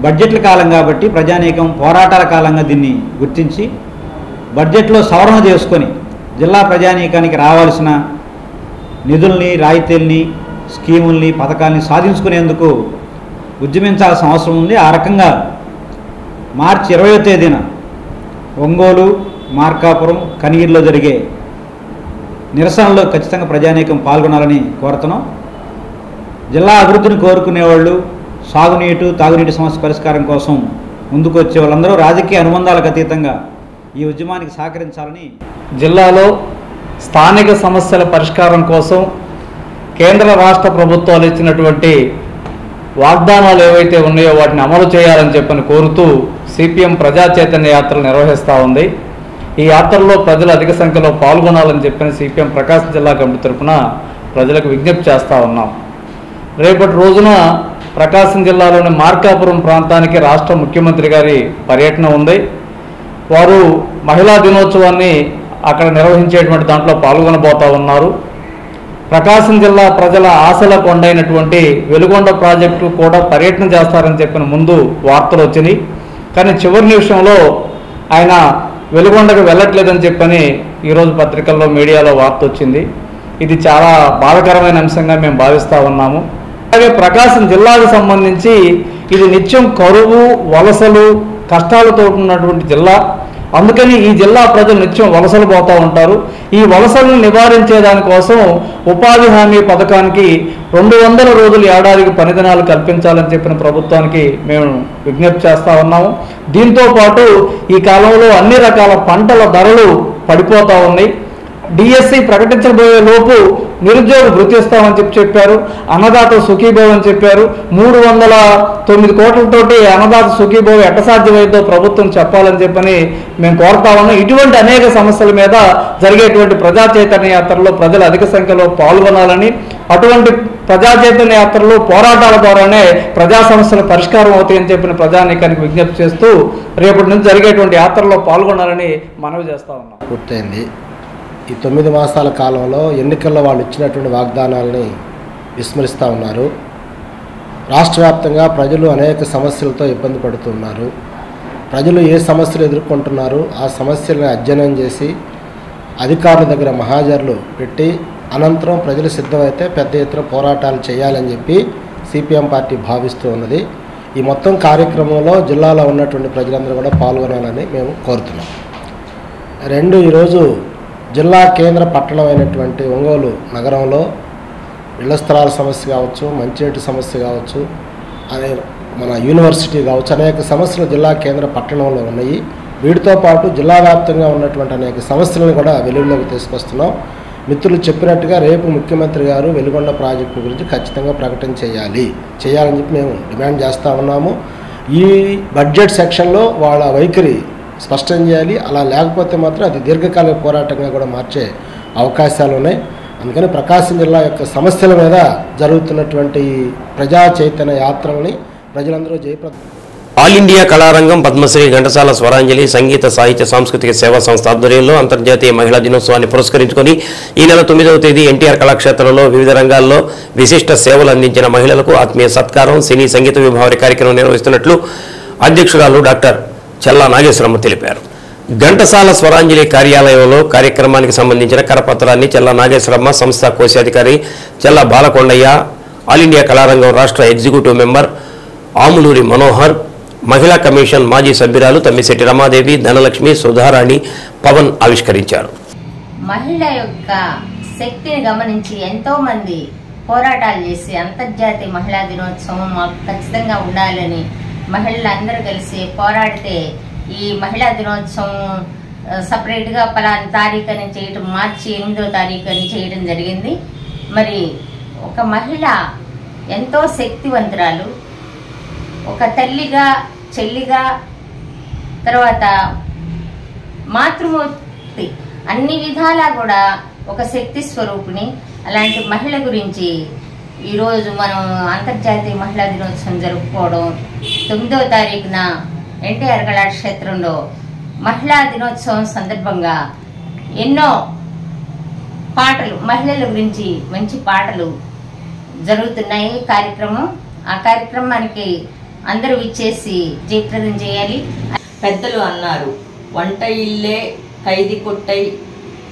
బడ్జెట్ల కాలం కాబట్టి ప్రజానీకం పోరాటాల కాలంగా దీన్ని గుర్తించి బడ్జెట్లో సవరణ చేసుకొని జిల్లా ప్రజానీకానికి రావాల్సిన నిధుల్ని, రాయితీల్ని, స్కీముల్ని, పథకాల్ని సాధించుకునేందుకు ఉద్యమించాల్సిన అవసరం ఉంది. ఆ రకంగా మార్చి 20వ తేదీన ఒంగోలు, మార్కాపురం, కనిగిరిలో జరిగే నిరసనలో ఖచ్చితంగా ప్రజానీకం పాల్గొనాలని కోరుతున్నాం. జిల్లా అభివృద్ధిని కోరుకునేవాళ్ళు, సాగునీటి, తాగునీటి సమస్య పరిష్కారం కోసం ముందుకు వచ్చే వాళ్ళందరూ రాజకీయ అనుబంధాలకు అతీతంగా ఈ ఉద్యమానికి సహకరించాలని. జిల్లాలో స్థానిక సమస్యల పరిష్కారం కోసం కేంద్ర రాష్ట్ర ప్రభుత్వాలు ఇచ్చినటువంటి వాగ్దానాలు ఏవైతే ఉన్నాయో వాటిని అమలు చేయాలని చెప్పని కోరుతూ సిపిఎం ప్రజా చైతన్య యాత్రలు నిర్వహిస్తూ ఉంది. ఈ యాత్రలో ప్రజలు అధిక సంఖ్యలో పాల్గొనాలని చెప్పని సిపిఎం ప్రకాశం జిల్లా కమిటీ తరఫున ప్రజలకు విజ్ఞప్తి చేస్తూ ఉన్నాం. రేపటి రోజున ప్రకాశం జిల్లాలోని మార్కాపురం ప్రాంతానికి రాష్ట్ర ముఖ్యమంత్రి గారి పర్యటన ఉంది. వారు మహిళా దినోత్సవాన్ని అక్కడ నిర్వహించేటువంటి దాంట్లో పాల్గొనబోతా ఉన్నారు. ప్రకాశం జిల్లా ప్రజల ఆశల కొండైనటువంటి వెలుగొండ ప్రాజెక్టు కూడా పర్యటన చేస్తారని చెప్పిన ముందు వార్తలు వచ్చినాయి. కానీ చివరి నిమిషంలో ఆయన వెలుగొండకు వెళ్ళట్లేదని చెప్పని ఈరోజు పత్రికల్లో మీడియాలో వార్త వచ్చింది. ఇది చాలా బాధాకరమైన అంశంగా మేము భావిస్తూ ఉన్నాము. అలాగే ప్రకాశం జిల్లాకు సంబంధించి ఇది నిత్యం కరువు, వలసలు, కష్టాలతో ఉన్నటువంటి జిల్లా. అందుకని ఈ జిల్లా ప్రజలు నిత్యం వలసలు పోతూ ఉంటారు. ఈ వలసలను నివారించే దానికోసం ఉపాధి హామీ పథకానికి 200 రోజులు ఏడాదికి పనిదినాలు కల్పించాలని చెప్పిన ప్రభుత్వానికి మేము విజ్ఞప్తి చేస్తూ ఉన్నాము. దీంతోపాటు ఈ కాలంలో అన్ని రకాల పంటల ధరలు పడిపోతూ ఉన్నాయి. డిఎస్సి ప్రకటించబోయే లోపు నిరుద్యోగ భృతి ఇస్తామని చెప్పారు. అన్నదాత సుఖీభవ అని చెప్పారు. 309 కోట్లతోటి అన్నదాత సుఖీభవ ఎట్ట సాధ్యమైందో ప్రభుత్వం చెప్పాలని చెప్పని మేము కోరుతా ఉన్నాం. ఇటువంటి అనేక సమస్యల మీద జరిగేటువంటి ప్రజా చైతన్య యాత్రలో ప్రజలు అధిక సంఖ్యలో పాల్గొనాలని, అటువంటి ప్రజా చైతన్య యాత్రలో పోరాటాల ద్వారానే ప్రజా సమస్యలు పరిష్కారం అవుతాయని చెప్పిన ప్రజానీకానికి విజ్ఞప్తి చేస్తూ రేపటి నుంచి జరిగేటువంటి యాత్రలో పాల్గొనాలని మనవి చేస్తా ఉన్నాం. పూర్తయింది. ఈ 9 మాసాల కాలంలో ఎన్నికల్లో వాళ్ళు ఇచ్చినటువంటి వాగ్దానాలని విస్మరిస్తూ ఉన్నారు. రాష్ట్ర వ్యాప్తంగా ప్రజలు అనేక సమస్యలతో ఇబ్బంది పడుతున్నారు. ప్రజలు ఏ సమస్యలు ఎదుర్కొంటున్నారు ఆ సమస్యలను అధ్యయనం చేసి అధికారుల దగ్గర మహాజర్లు పెట్టి అనంతరం ప్రజలు సిద్ధమైతే పెద్ద ఎత్తున పోరాటాలు చేయాలని చెప్పి సిపిఎం పార్టీ భావిస్తూ ఉన్నది. ఈ మొత్తం కార్యక్రమంలో జిల్లాలో ఉన్నటువంటి ప్రజలందరూ కూడా పాల్గొనాలని మేము కోరుతున్నాం. ఈరోజు జిల్లా కేంద్ర పట్టణమైనటువంటి ఒంగోలు నగరంలో ఇళ్ల స్థలాల సమస్య కావచ్చు, మంచినీటి సమస్య కావచ్చు, అదే మన యూనివర్సిటీ కావచ్చు, అనేక సమస్యలు జిల్లా కేంద్ర పట్టణంలో ఉన్నాయి. వీటితో పాటు జిల్లా వ్యాప్తంగా ఉన్నటువంటి అనేక సమస్యలను కూడా వెలుగులోకి తీసుకొస్తున్నాం. మిత్రులు చెప్పినట్టుగా రేపు ముఖ్యమంత్రి గారు వెలుగొండ ప్రాజెక్టు గురించి ఖచ్చితంగా ప్రకటన చేయాలని చెప్పి మేము డిమాండ్ చేస్తూ ఉన్నాము. ఈ బడ్జెట్ సెక్షన్లో వాళ్ళ వైఖరి స్పష్టం చేయాలి. అలా లేకపోతే మాత్రం అది దీర్ఘకాలిక పోరాటంగా కూడా మార్చే అవకాశాలు ఉన్నాయి. అందుకని ప్రకాశం జిల్లా యొక్క సమస్యల మీద జరుగుతున్నటువంటి ప్రజా చైతన్య యాత్రల్ని ప్రజలందరూ జయప్రదం. ఆల్ ఇండియా కళారంగం పద్మశ్రీ ఘంటసాల స్వరాంజలి సంగీత సాహిత్య సాంస్కృతిక సేవా సంస్థ ఆధ్వర్యంలో అంతర్జాతీయ మహిళా దినోత్సవాన్ని పురస్కరించుకొని ఈ నెల 9వ తేదీ ఎన్టీఆర్ కళాక్షేత్రంలో వివిధ రంగాల్లో విశిష్ట సేవలు అందించిన మహిళలకు ఆత్మీయ సత్కారం, సినీ సంగీత విభావరి కార్యక్రమం నిర్వహిస్తున్నట్లు అధ్యక్షురాలు డాక్టర్ చెల్లా నాగేశ్వరమ్మ తెలిపారు. ఘంటసాల స్వరాంజలి కార్యాలయంలో కార్యక్రమానికి సంబంధించిన కరపత్రాన్ని చెల్లా నాగేశ్వరమ్మ, సంస్థ కోశాధికారి చెల్లా బాలకొండయ్య, ఆల్ ఇండియా కళారంగం రాష్ట్ర ఎగ్జిక్యూటివ్ మెంబర్ ఆములూరి మనోహర్, మహిళా కమిషన్ మాజీ సభ్యురాలు తమ్మిశెట్టి రమాదేవి, ధనలక్ష్మి, సుధారాణి, పవన్ ఆవిష్కరించారు. మహిళ యొక్క శక్తిని గమనించి ఎంతో మంది పోరాటాలు చేసి అంతర్జాతీయ మహిళా దినోత్సవం మాకు ఖచ్చితంగా ఉండాలని మహిళలందరూ కలిసి పోరాడితే ఈ మహిళా దినోత్సవం సపరేట్గా పలానా తారీఖు అని చేయటం, మార్చి 8వ తారీఖు అని చేయడం జరిగింది. మరి ఒక మహిళ ఎంతో శక్తివంతురాలు, ఒక తల్లిగా, చెల్లిగా, తర్వాత మాతృమూర్తి, అన్ని విధాలా కూడా ఒక శక్తి స్వరూపిణి. అలాంటి మహిళ గురించి ఈరోజు మనం అంతర్జాతీయ మహిళా దినోత్సవం జరుపుకోవడం, 9వ తారీఖున ఎన్టీఆర్ కళాక్షేత్రంలో మహిళా దినోత్సవం సందర్భంగా ఎన్నో పాటలు, మహిళల గురించి మంచి పాటలు జరుగుతున్నాయి కార్యక్రమం. ఆ కార్యక్రమానికి అందరూ విచ్చేసి జయప్రదం చేయాలి. పెద్దలు అన్నారు, వంట ఇల్లే ఖైదీ కొట్టై,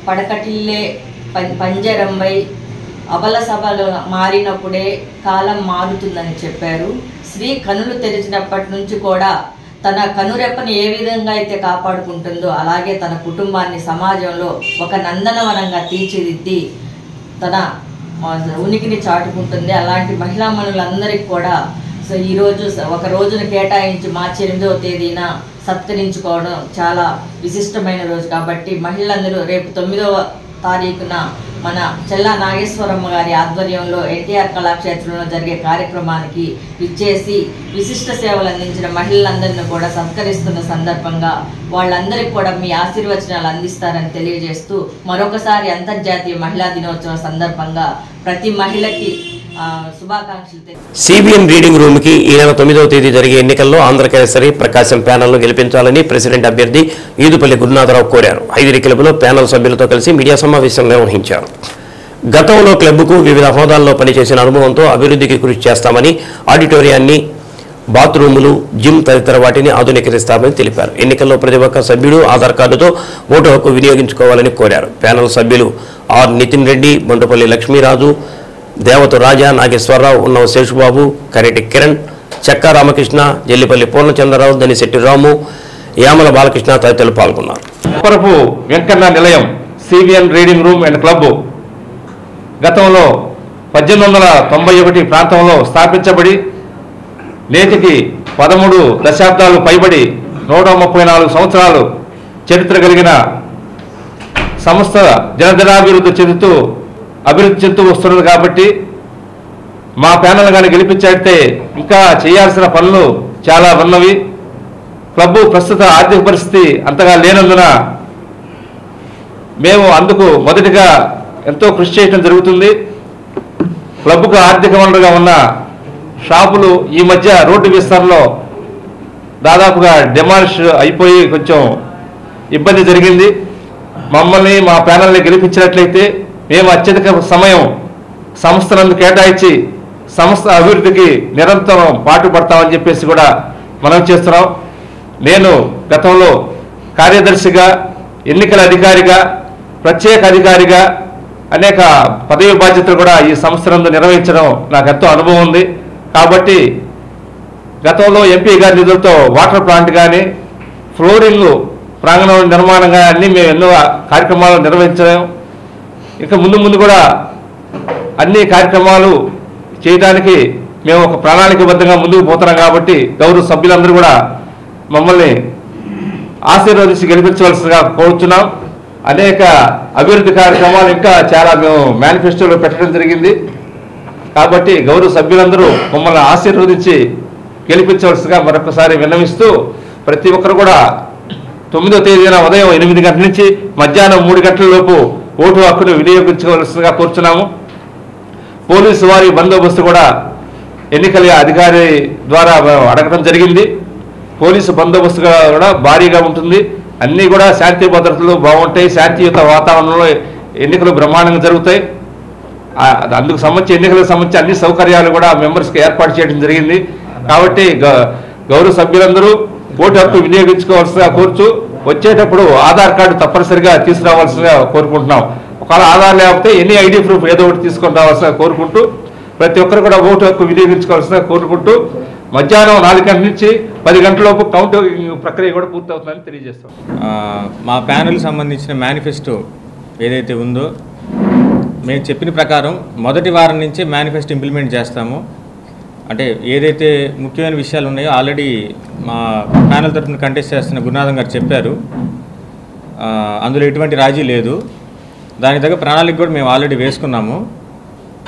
పడకటిల్లే పంజరంబై, అబల సభలు మారినప్పుడే కాలం మారుతుందని చెప్పారు. స్త్రీ కనులు తెరిచినప్పటి నుంచి కూడా తన కనురెప్పని ఏ విధంగా అయితే కాపాడుకుంటుందో అలాగే తన కుటుంబాన్ని సమాజంలో ఒక నందనవనంగా తీర్చిదిద్ది తన ఉనికిని చాటుకుంటుంది. అలాంటి మహిళామణులందరికీ కూడా ఈరోజు ఒక రోజును కేటాయించి మార్చి 8వ తేదీన సత్కరించుకోవడం చాలా విశిష్టమైన రోజు. కాబట్టి మహిళలందరూ రేపు 9వ తారీఖున మన చెల్లా నాగేశ్వరమ్మ గారి ఆధ్వర్యంలో ఎన్టీఆర్ కళాక్షేత్రంలో జరిగే కార్యక్రమానికి విచ్చేసి విశిష్ట సేవలు అందించిన మహిళలందరినీ కూడా సత్కరిస్తున్న సందర్భంగా వాళ్ళందరికీ కూడా మీ ఆశీర్వచనాలు అందిస్తారని తెలియజేస్తూ మరొకసారి అంతర్జాతీయ మహిళా దినోత్సవం సందర్భంగా ప్రతి మహిళకి శుభాకాంక్షలు సిబిఎన్ రీడింగ్ రూమ్ కి ఈ నెల 9వ తేదీ జరిగే ఎన్నికల్లో ఆంధ్రకేసరి ప్రకాశం ప్యానెల్ను గెలిపించాలని ప్రెసిడెంట్ అభ్యర్థి ఈదుపల్లి గురునాథరావు కోరారు. హైదరీ క్లబ్లో ప్యానెల్ సభ్యులతో కలిసి మీడియా సమావేశం నిర్వహించారు. గతంలో క్లబ్కు వివిధ హోదాల్లో పనిచేసిన అనుభవంతో అభివృద్ధికి కృషి చేస్తామని, ఆడిటోరియాన్ని, బాత్రూములు, జిమ్ తదితర వాటిని ఆధునీకరిస్తామని తెలిపారు. ఎన్నికల్లో ప్రతి ఒక్క సభ్యుడు ఆధార్ కార్డుతో ఓటు హక్కు వినియోగించుకోవాలని కోరారు. ప్యానెల్ సభ్యులు ఆర్ నితిన్ రెడ్డి, బంటుపల్లి లక్ష్మీరాజు, దేవత రాజా, నాగేశ్వరరావు, ఉన్నవ శేషుబాబు, కరెటి కిరణ్, చెక్కా రామకృష్ణ, జల్లిపల్లి పూర్ణచంద్రరావు, దనిశెట్టి రాము, యామల బాలకృష్ణ తదితరులు పాల్గొన్నారు. ఉప్పరపు వెంకన్న నిలయం CBN reading room and club గతంలో 1891 ప్రాంతంలో స్థాపించబడి నేటికి 13 దశాబ్దాలు పైబడి 134 సంవత్సరాలు చరిత్ర కలిగిన సంస్థ జనజనాభివృద్ధి చెందుతూ వస్తున్నది. కాబట్టి మా ప్యానల్ కానీ గెలిపించాడితే ఇంకా చేయాల్సిన పనులు చాలా ఉన్నవి. క్లబ్బు ప్రస్తుత ఆర్థిక పరిస్థితి అంతగా లేనందున మేము అందుకు మొదటిగా ఎంతో కృషి చేయడం జరుగుతుంది. క్లబ్కు ఆర్థిక వనరుగా ఉన్న షాపులు ఈ మధ్య రోడ్డు విస్తరణలో దాదాపుగా డిమాలిష్ అయిపోయి కొంచెం ఇబ్బంది జరిగింది. మమ్మల్ని మా ప్యానల్ని గెలిపించినట్లయితే మేము అత్యధిక సమయం సంస్థలను కేటాయించి సంస్థ అభివృద్ధికి నిరంతరం పాటుపడతామని చెప్పేసి కూడా మనం చేస్తున్నాం. నేను గతంలో కార్యదర్శిగా, ఎన్నికల అధికారిగా, ప్రత్యేక అధికారిగా అనేక పదవి బాధ్యతలు కూడా ఈ సంస్థలందు నిర్వహించడం నాకు ఎంతో అనుభవం ఉంది. కాబట్టి గతంలో ఎంపీ గారి నిధులతో వాటర్ ప్లాంట్ కానీ, ఫ్లోరింగ్ ప్రాంగణం నిర్మాణం కానీ అన్నీ మేము ఎన్నో కార్యక్రమాలు నిర్వహించడం, ఇంకా ముందు కూడా అన్ని కార్యక్రమాలు చేయడానికి మేము ఒక ప్రణాళికబద్ధంగా ముందుకు పోతున్నాం. కాబట్టి గౌరవ సభ్యులందరూ కూడా మమ్మల్ని ఆశీర్వదించి గెలిపించవలసిందిగా కోరుతున్నాం. అనేక అభివృద్ధి కార్యక్రమాలు ఇంకా చాలా మేము మేనిఫెస్టోలో పెట్టడం జరిగింది. కాబట్టి గౌరవ సభ్యులందరూ మమ్మల్ని ఆశీర్వదించి గెలిపించవలసిందిగా మరొకసారి విన్నవిస్తూ, ప్రతి ఒక్కరు కూడా 9వ తేదీన ఉదయం 8 గంటల నుంచి మధ్యాహ్నం 3 గంటల లోపు ఓటు హక్కును వినియోగించుకోవాల్సిందిగా కోరుచున్నాము. పోలీసు వారి బందోబస్తు కూడా ఎన్నికల అధికారి ద్వారా అడగడం జరిగింది. పోలీసు బందోబస్తు కూడా భారీగా ఉంటుంది. అన్నీ కూడా శాంతి భద్రతలు బాగుంటాయి. శాంతియుత వాతావరణంలో ఎన్నికలు బ్రహ్మాండంగా జరుగుతాయి. అందుకు సంబంధించి ఎన్నికలకు సంబంధించి అన్ని సౌకర్యాలు కూడా మెంబర్స్కి ఏర్పాటు చేయడం జరిగింది. కాబట్టి గౌరవ సభ్యులందరూ ఓటు హక్కు వినియోగించుకోవాల్సిందిగా కోరుచు, వచ్చేటప్పుడు ఆధార్ కార్డు తప్పనిసరిగా తీసుకురావాల్సిందిగా కోరుకుంటున్నాం. ఒకవేళ ఆధార్ లేకపోతే ఎన్ని ఐడి ప్రూఫ్ ఏదో ఒకటి తీసుకొని రావాల్సిందిగా కోరుకుంటూ, ప్రతి ఒక్కరు కూడా ఓటు హక్కు వినియోగించుకోవాల్సిందిగా కోరుకుంటూ, మధ్యాహ్నం 4 గంటల నుంచి 10 గంటలలోపు కౌంటింగ్ ప్రక్రియ కూడా పూర్తవుతుందని తెలియజేస్తాం. మా ప్యానెల్ సంబంధించిన మేనిఫెస్టో ఏదైతే ఉందో మేము చెప్పిన ప్రకారం మొదటి వారం నుంచే మేనిఫెస్టో ఇంప్లిమెంట్ చేస్తాము. అంటే ఏదైతే ముఖ్యమైన విషయాలు ఉన్నాయో ఆల్రెడీ మా ప్యానెల్ తరఫున కంటెస్ట్ చేస్తున్న గురునాథం గారు చెప్పారు. అందులో ఎటువంటి రాజీ లేదు. దాని దగ్గర ప్రణాళిక కూడా మేము ఆల్రెడీ వేసుకున్నాము.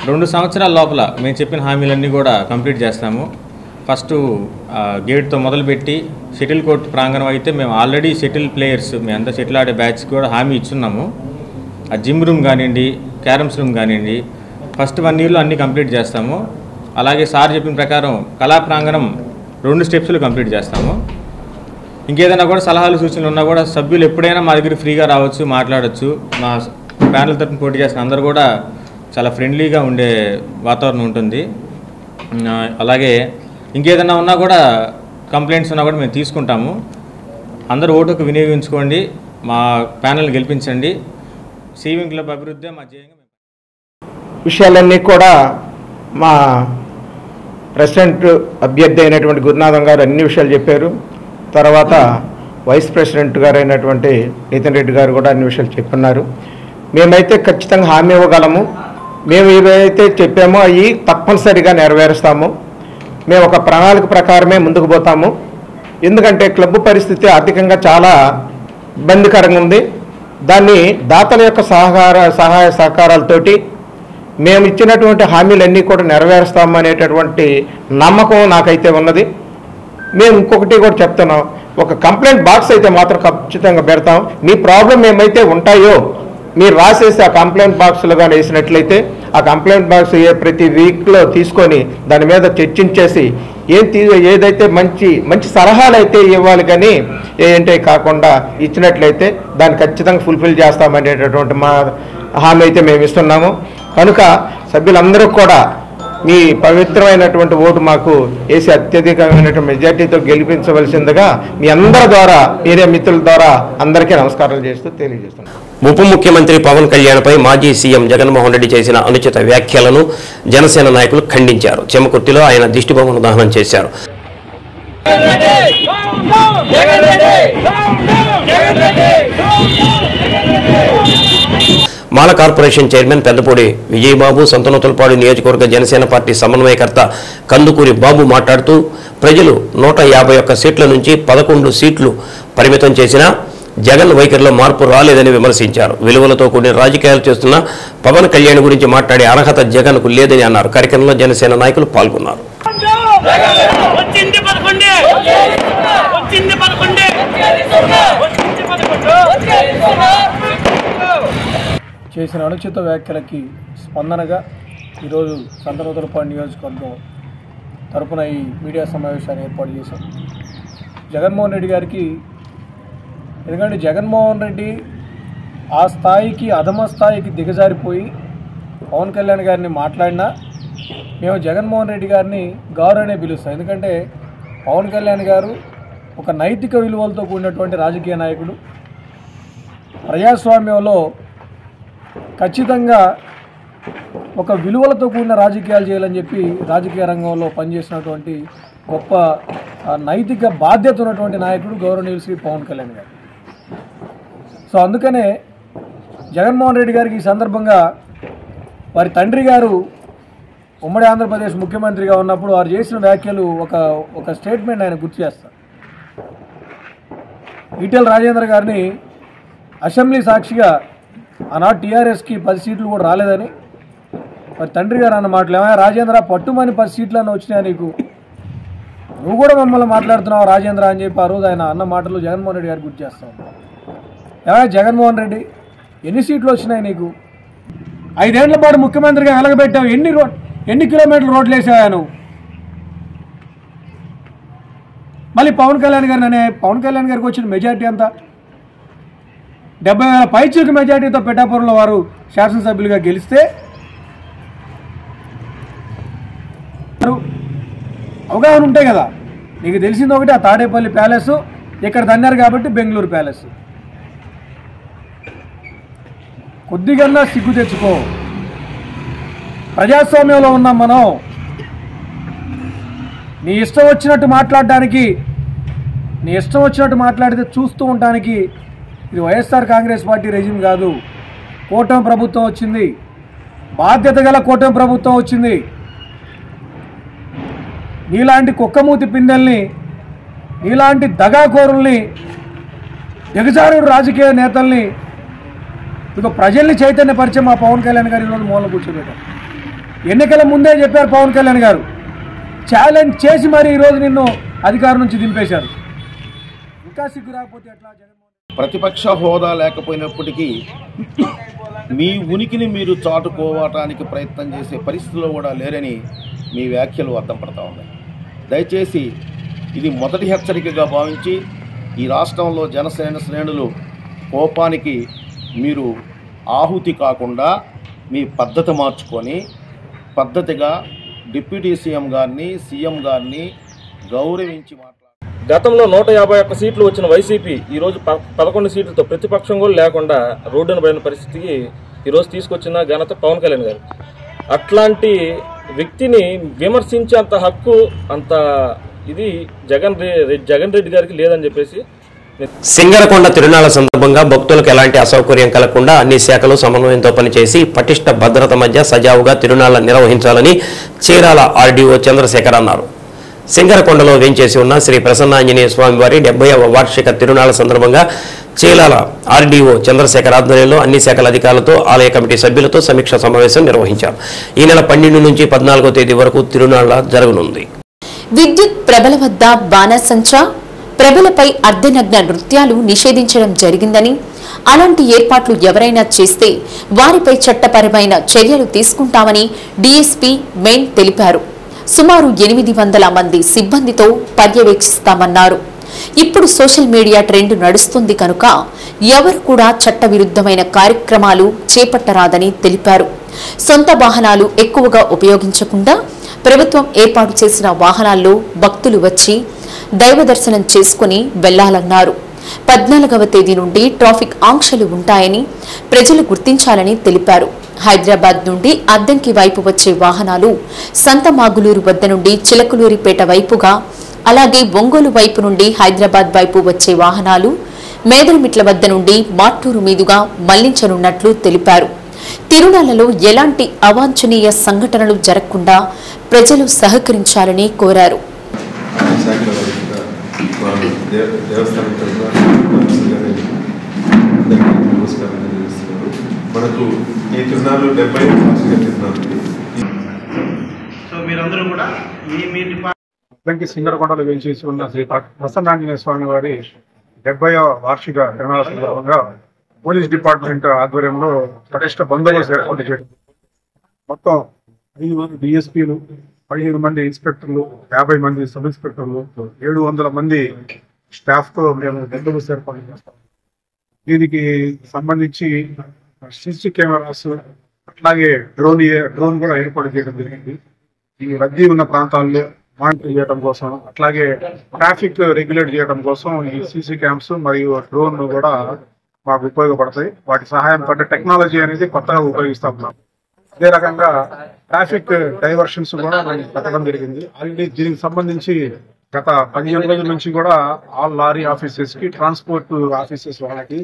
2 సంవత్సరాల లోపల మేము చెప్పిన హామీలన్నీ కూడా కంప్లీట్ చేస్తాము. ఫస్ట్ గేట్తో మొదలుపెట్టి షటిల్ కోర్ట్ ప్రాంగణం అయితే మేము ఆల్రెడీ షటిల్ ప్లేయర్స్ మేమంతా షటిల్ ఆడే బ్యాచ్ కూడా హామీ ఇచ్చున్నాము. ఆ జిమ్ రూమ్ కానివ్వండి, క్యారమ్స్ రూమ్ కానివ్వండి, ఫస్ట్ 1 ఇయర్లో అన్నీ కంప్లీట్ చేస్తాము. అలాగే సార్ చెప్పిన ప్రకారం కళా ప్రాంగణం 2 స్టెప్స్లో కంప్లీట్ చేస్తాము. ఇంకేదైనా కూడా సలహాలు సూచనలు ఉన్నా కూడా సభ్యులు ఎప్పుడైనా మా దగ్గర ఫ్రీగా రావచ్చు, మాట్లాడచ్చు. మా ప్యానెల్ తరఫున పోటీ చేసిన అందరూ కూడా చాలా ఫ్రెండ్లీగా ఉండే వాతావరణం ఉంటుంది. అలాగే ఇంకేదైనా ఉన్నా కూడా కంప్లైంట్స్ ఉన్నా కూడా మేము తీసుకుంటాము. అందరూ ఓటుకు వినియోగించుకోండి, మా ప్యానెల్ గెలిపించండి. సిబిఎన్ క్లబ్ అభివృద్ధి మా ధ్యేయంగా. విషయాలన్నీ కూడా మా ప్రెసిడెంట్ అభ్యర్థి అయినటువంటి గురునాథం గారు అన్ని విషయాలు చెప్పారు. తర్వాత వైస్ ప్రెసిడెంట్ గారు అయినటువంటి నితిన్ రెడ్డి గారు కూడా అన్ని విషయాలు చెప్పున్నారు. మేమైతే ఖచ్చితంగా హామీ ఇవ్వగలము. మేము ఏవైతే చెప్పామో అవి తప్పనిసరిగా నెరవేరుస్తాము. మేము ఒక ప్రణాళిక ప్రకారమే ముందుకు పోతాము. ఎందుకంటే క్లబ్ పరిస్థితి ఆర్థికంగా చాలా ఇబ్బందికరంగా ఉంది. దాన్ని దాతల యొక్క సహాయ సహకారాలతోటి మేము ఇచ్చినటువంటి హామీలన్నీ కూడా నెరవేరుస్తాము అనేటటువంటి నమ్మకం నాకైతే ఉన్నది. మేము ఇంకొకటి కూడా చెప్తున్నాం, ఒక కంప్లైంట్ బాక్స్ అయితే మాత్రం ఖచ్చితంగా పెడతాం. మీ ప్రాబ్లం ఏమైతే ఉంటాయో మీరు రాసేసి ఆ కంప్లైంట్ బాక్స్లో కానీ వేసినట్లయితే ఆ కంప్లైంట్ బాక్స్ ప్రతి వీక్లో తీసుకొని దాని మీద చర్చించేసి ఏదైతే మంచి సలహాలు అయితే ఇవ్వాలి, కానీ ఏంటే కాకుండా ఇచ్చినట్లయితే దాన్ని ఖచ్చితంగా ఫుల్ఫిల్ చేస్తామనేటటువంటి మా హామీ అయితే మేము ఇస్తున్నాము. కనుక సభ్యులందరూ కూడా మీ పవిత్రమైనటువంటి ఓటు మాకు వేసి అత్యధికమైనటువంటి మెజార్టీతో గెలిపించవలసిందిగా మీ అందరి ద్వారా, మీడియా మిత్రుల ద్వారా అందరికీ నమస్కారాలు చేస్తూ తెలియజేస్తున్నాను. ఉప ముఖ్యమంత్రి పవన్ కళ్యాణ్పై మాజీ సీఎం జగన్మోహన్ రెడ్డి చేసిన అనుచిత వ్యాఖ్యలను జనసేన నాయకులు ఖండించారు. చెమకుర్తిలో ఆయన దిష్టిబొమ్మను దహనం చేశారు. మాల కార్పొరేషన్ చైర్మన్ పెద్దపూడి విజయబాబు, సంతనూతలపాడు నియోజకవర్గ జనసేన పార్టీ సమన్వయకర్త కందుకూరి బాబు మాట్లాడుతూ ప్రజలు 151 సీట్ల నుంచి 11 సీట్లు పరిమితం చేసినా జగన్ వైఖరిలో మార్పు రాలేదని విమర్శించారు. విలువలతో కూడిన రాజకీయాలు చేస్తున్న పవన్ కళ్యాణ్ గురించి మాట్లాడే అర్హత జగన్కు లేదని అన్నారు. కార్యక్రమంలో జనసేన నాయకులు పాల్గొన్నారు. చేసిన అనుచిత వ్యాఖ్యలకి స్పందనగా ఈరోజు సంతనూతలపాడు నియోజకవర్గం తరపున ఈ మీడియా సమావేశాన్ని ఏర్పాటు చేశాం. జగన్మోహన్ రెడ్డి గారికి, ఎందుకంటే జగన్మోహన్ రెడ్డి ఆ స్థాయికి, అధమ స్థాయికి దిగజారిపోయి పవన్ కళ్యాణ్ గారిని మాట్లాడినా మేము జగన్మోహన్ రెడ్డి గారిని గారు అనే పిలుస్తాం. ఎందుకంటే పవన్ కళ్యాణ్ గారు ఒక నైతిక విలువలతో కూడినటువంటి రాజకీయ నాయకుడు. ప్రజాస్వామ్యంలో ఖచ్చితంగా ఒక విలువలతో కూడిన రాజకీయాలు చేయాలని చెప్పి రాజకీయ రంగంలో పనిచేసినటువంటి గొప్ప నైతిక బాధ్యత ఉన్నటువంటి నాయకుడు గౌరవనీయులు శ్రీ పవన్ కళ్యాణ్ గారు. సో అందుకనే జగన్మోహన్ రెడ్డి గారికి ఈ సందర్భంగా వారి తండ్రి గారు ఉమ్మడి ఆంధ్రప్రదేశ్ ముఖ్యమంత్రిగా ఉన్నప్పుడు వారు చేసిన వ్యాఖ్యలు ఒక స్టేట్మెంట్ ఆయన గుర్తు చేస్తారు. ఈటెల రాజేంద్ర గారిని అసెంబ్లీ సాక్షిగా ఆనాడు టీఆర్ఎస్కి 10 సీట్లు కూడా రాలేదని మరి తండ్రి గారు అన్న మాటలు, ఏమైనా రాజేంద్ర పట్టుమని 10 సీట్లన్నా వచ్చినాయా నీకు, నువ్వు కూడా మమ్మల్ని మాట్లాడుతున్నావు రాజేంద్ర అని చెప్పి ఆ రోజు ఆయన అన్న మాటలు జగన్మోహన్ రెడ్డి గారు గుర్తు చేస్తావు. ఏమైనా జగన్మోహన్ రెడ్డి ఎన్ని సీట్లు వచ్చినాయి నీకు, 5 ఏళ్ల పాటు ముఖ్యమంత్రిగా వెలగబెట్టావు, ఎన్ని కిలోమీటర్లు రోడ్లు వేసావా నువ్వు, మళ్ళీ పవన్ కళ్యాణ్ గారికి వచ్చిన మెజార్టీ అంతా 70,000 పైచీలకు మెజార్టీతో పిఠాపురంలో వారు శాసనసభ్యులుగా గెలిస్తే అవగాహన ఉంటాయి కదా. నీకు తెలిసింది ఒకటి, ఆ తాడేపల్లి ప్యాలెస్ ఇక్కడ దన్నారు కాబట్టి బెంగళూరు ప్యాలెస్. కొద్దిగా సిగ్గు తెచ్చుకో. ప్రజాస్వామ్యంలో ఉన్నాం మనం. నీ ఇష్టం వచ్చినట్టు మాట్లాడడానికి, నీ ఇష్టం వచ్చినట్టు మాట్లాడితే చూస్తూ ఉండడానికి ఇది వైఎస్ఆర్ కాంగ్రెస్ పార్టీ రెజిమ్ కాదు. కూటమి ప్రభుత్వం వచ్చింది, బాధ్యత గల కూటమి ప్రభుత్వం వచ్చింది. నీలాంటి కుక్కమూతి పిందెల్ని, నీలాంటి దగాకోరుల్ని, దిగజారుడు రాజకీయ నేతల్ని ఇక ప్రజల్ని చైతన్యపరిచే మా పవన్ కళ్యాణ్ గారు ఈరోజు మూల కూర్చోబెట్టారు. ఎన్నికల ముందే చెప్పారు పవన్ కళ్యాణ్ గారు, ఛాలెంజ్ చేసి మరి ఈరోజు నిన్ను అధికారం నుంచి దింపేశారు. ఇంకా సిగ్గు రాకపోతే ఎట్లా? ప్రతిపక్ష హోదా లేకపోయినప్పటికీ మీ ఉనికిని మీరు చాటుకోవటానికి ప్రయత్నం చేసే పరిస్థితిలో కూడా లేరని మీ వ్యాఖ్యలు అర్థం పడతా ఉన్నాయి. దయచేసి ఇది మొదటి హెచ్చరికగా భావించి ఈ రాష్ట్రంలో జనసేన శ్రేణులు కోపానికి మీరు ఆహుతి కాకుండా మీ పద్ధతి మార్చుకొని పద్ధతిగా డిప్యూటీ సీఎం గారిని, సీఎం గారిని గౌరవించి గతంలో 151 సీట్లు వచ్చిన వైసీపీ ఈరోజు 11 సీట్లతో ప్రతిపక్షం కూడా లేకుండా రోడ్డున పడిన పరిస్థితికి ఈరోజు తీసుకొచ్చిన ఘనత పవన్ కళ్యాణ్ గారు. అట్లాంటి వ్యక్తిని విమర్శించేంత హక్కు, అంత ఇది జగన్ రెడ్డి గారికి లేదని చెప్పేసి. సింగరకొండ తిరునాళ్ల సందర్భంగా భక్తులకు ఎలాంటి అసౌకర్యం కలగకుండా అన్ని శాఖలు సమన్వయంతో పనిచేసి పటిష్ట భద్రత మధ్య సజావుగా తిరునాళ్ల నిర్వహించాలని చీరాల ఆర్డీఓ చంద్రశేఖర్ అన్నారు. సింగరకొండలో వేంచేసి ఉన్న శ్రీ ప్రసన్నాంజనేయ స్వామి వారి 70వ వార్షిక తిరునాళ్ల సందర్భంగా చీరాల ఆర్డీఓ చంద్రశేఖర్ ఆధ్వర్యంలో అన్ని శాఖల అధికారులతో, ఆలయ కమిటీ సభ్యులతో సమీక్ష సమావేశం నిర్వహించారు. ఈ నెల 12 నుంచి 14వ తేదీ వరకు తిరునాళ్ల జరగనుంది. విద్యుత్ ప్రభల వద్ద బాణసంచా, ప్రబలపై అర్ధనగ్న నృత్యాలు నిషేధించడం జరిగిందని, అలాంటి ఏర్పాట్లు ఎవరైనా చేస్తే వారిపై చట్టపరమైన చర్యలు తీసుకుంటామని డీఎస్పీ మెయిన్ తెలిపారు. సుమారు 800 మంది సిబ్బందితో పర్యవేక్షిస్తామన్నారు. ఇప్పుడు సోషల్ మీడియా ట్రెండ్ నడుస్తుంది కనుక ఎవరు కూడా చట్టవిరుద్ధమైన కార్యక్రమాలు చేపట్టరాదని తెలిపారు. సొంత వాహనాలు ఎక్కువగా ఉపయోగించకుండా ప్రభుత్వం ఏర్పాటు చేసిన వాహనాల్లో భక్తులు వచ్చి దైవ దర్శనం చేసుకుని వెళ్లాలన్నారు. 14వ తేదీ నుండి ట్రాఫిక్ ఆంక్షలు ఉంటాయని ప్రజలు గుర్తించాలని తెలిపారు. హైదరాబాద్ నుండి అద్దంకి వైపు వచ్చే వాహనాలు సంతమాగులూరు వద్ద నుండి చిలకలూరిపేట వైపుగా, అలాగే ఒంగోలు వైపు నుండి హైదరాబాద్ వైపు వచ్చే వాహనాలు మేదరమిట్ల వద్ద నుండి మాట్టూరు మీదుగా మళ్లించనున్నట్లు తెలిపారు. తిరునాళ్లలో ఎలాంటి అవాంఛనీయ సంఘటనలు జరగకుండా ప్రజలు సహకరించాలని కోరారు. మనకు ఈ తిరునాళ్ళు 70 వార్షిక తిరునాళ్ళు. సో మీరందరూ కూడా మీ డిపార్ట్మెంట్ సింగరకొండలో వేయించేసి ఉన్న శ్రీ ప్రసన్నాంజనేయ స్వామి వారి 70వ వార్షిక తిరునాళ్ళ సందర్భంగా పోలీస్ డిపార్ట్మెంట్ ఆధ్వర్యంలో పటిష్ట బందోబస్తు ఏర్పాటు చేయడం. మొత్తం 5 మంది డిఎస్పీలు, 15 మంది ఇన్స్పెక్టర్లు, 50 మంది సబ్ ఇన్స్పెక్టర్లు, 700 మంది స్టాఫ్తో మేము బందోబస్తు ఏర్పాటు చేస్తాం. దీనికి సంబంధించి సీసీ కెమెరాస్, అట్లాగే డ్రోన్ కూడా ఏర్పాటు చేయడం జరిగింది. ఈ రద్దీ ఉన్న ప్రాంతాల్లో మానిటర్ చేయడం కోసం, అట్లాగే ట్రాఫిక్ రెగ్యులేట్ చేయడం కోసం ఈ సీసీ క్యామ్స్ మరియు డ్రోన్ కూడా మాకు ఉపయోగపడతాయి. వాటి సహాయంతో టెక్నాలజీ అనేది కొత్తగా ఉపయోగిస్తా ఉన్నాం. అదే రకంగా ట్రాఫిక్ డైవర్షన్స్ కూడా మనం పెట్టడం జరిగింది. ఆల్రెడీ దీనికి సంబంధించి గత 15 రోజుల నుంచి కూడా ఆల్ లారీ ఆఫీసెస్ కి, ట్రాన్స్పోర్ట్ ఆఫీసెస్ వాళ్ళకి,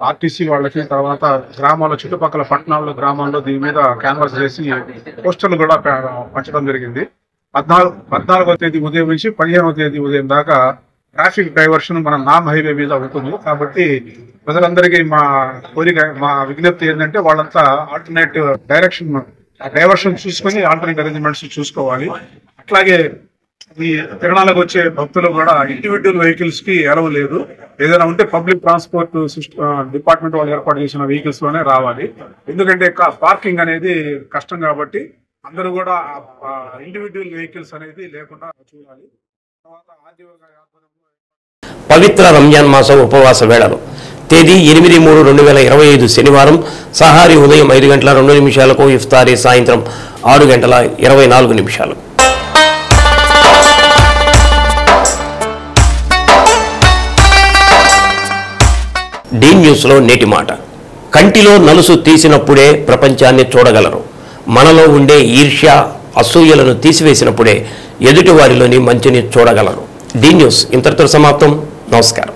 ఆర్టీసీ వాళ్ళకి, తర్వాత గ్రామాల్లో, చుట్టుపక్కల పట్టణాల్లో, గ్రామాల్లో దీని మీద క్యాన్వాస్ చేసి పోస్టర్లు కూడా పంచడం జరిగింది. 14వ తేదీ ఉదయం నుంచి 15వ తేదీ ఉదయం దాకా ట్రాఫిక్ డైవర్షన్ మన నామ్ హైవే మీద ఉంటుంది. కాబట్టి ప్రజలందరికీ మా కోరిక, మా విజ్ఞప్తి ఏంటంటే వాళ్ళంతా ఆల్టర్నేట్ డైవర్షన్ చూసుకొని ఆల్టర్నేట్ అరేంజ్మెంట్స్ చూసుకోవాలి. అట్లాగే ఈ తిరణాలకు వచ్చే భక్తులు కూడా ఇండివిజువల్ వెహికల్స్ కి ఎలవ్ లేదు. ఏదైనా ఉంటే పబ్లిక్ ట్రాన్స్పోర్ట్ డిపార్ట్మెంట్ వాళ్ళు ఏర్పాటు చేసిన వెహికల్స్ లోనే రావాలి. ఎందుకంటే పార్కింగ్ అనేది కష్టం కాబట్టి అందరూ కూడా ఇండివిజువల్ వెహికల్స్ అనేది లేకుండా చూడాలి. పవిత్ర రంజాన్ మాసం ఉపవాస వేళలు తేదీ 8/3/2025 శనివారం సహారీ ఉదయం 5:02 ఇఫ్తారీ సాయంత్రం 6:24. డి న్యూస్లో నేటి మాట. కంటిలో నలుసు తీసినప్పుడే ప్రపంచాన్ని చూడగలరు. మనలో ఉండే ఈర్ష్య, అసూయలను తీసివేసినప్పుడే ఎదుటి వారిలోని మంచిని చూడగలరు. డి న్యూస్ ఇంతటితో సమాప్తం. నమస్కారం.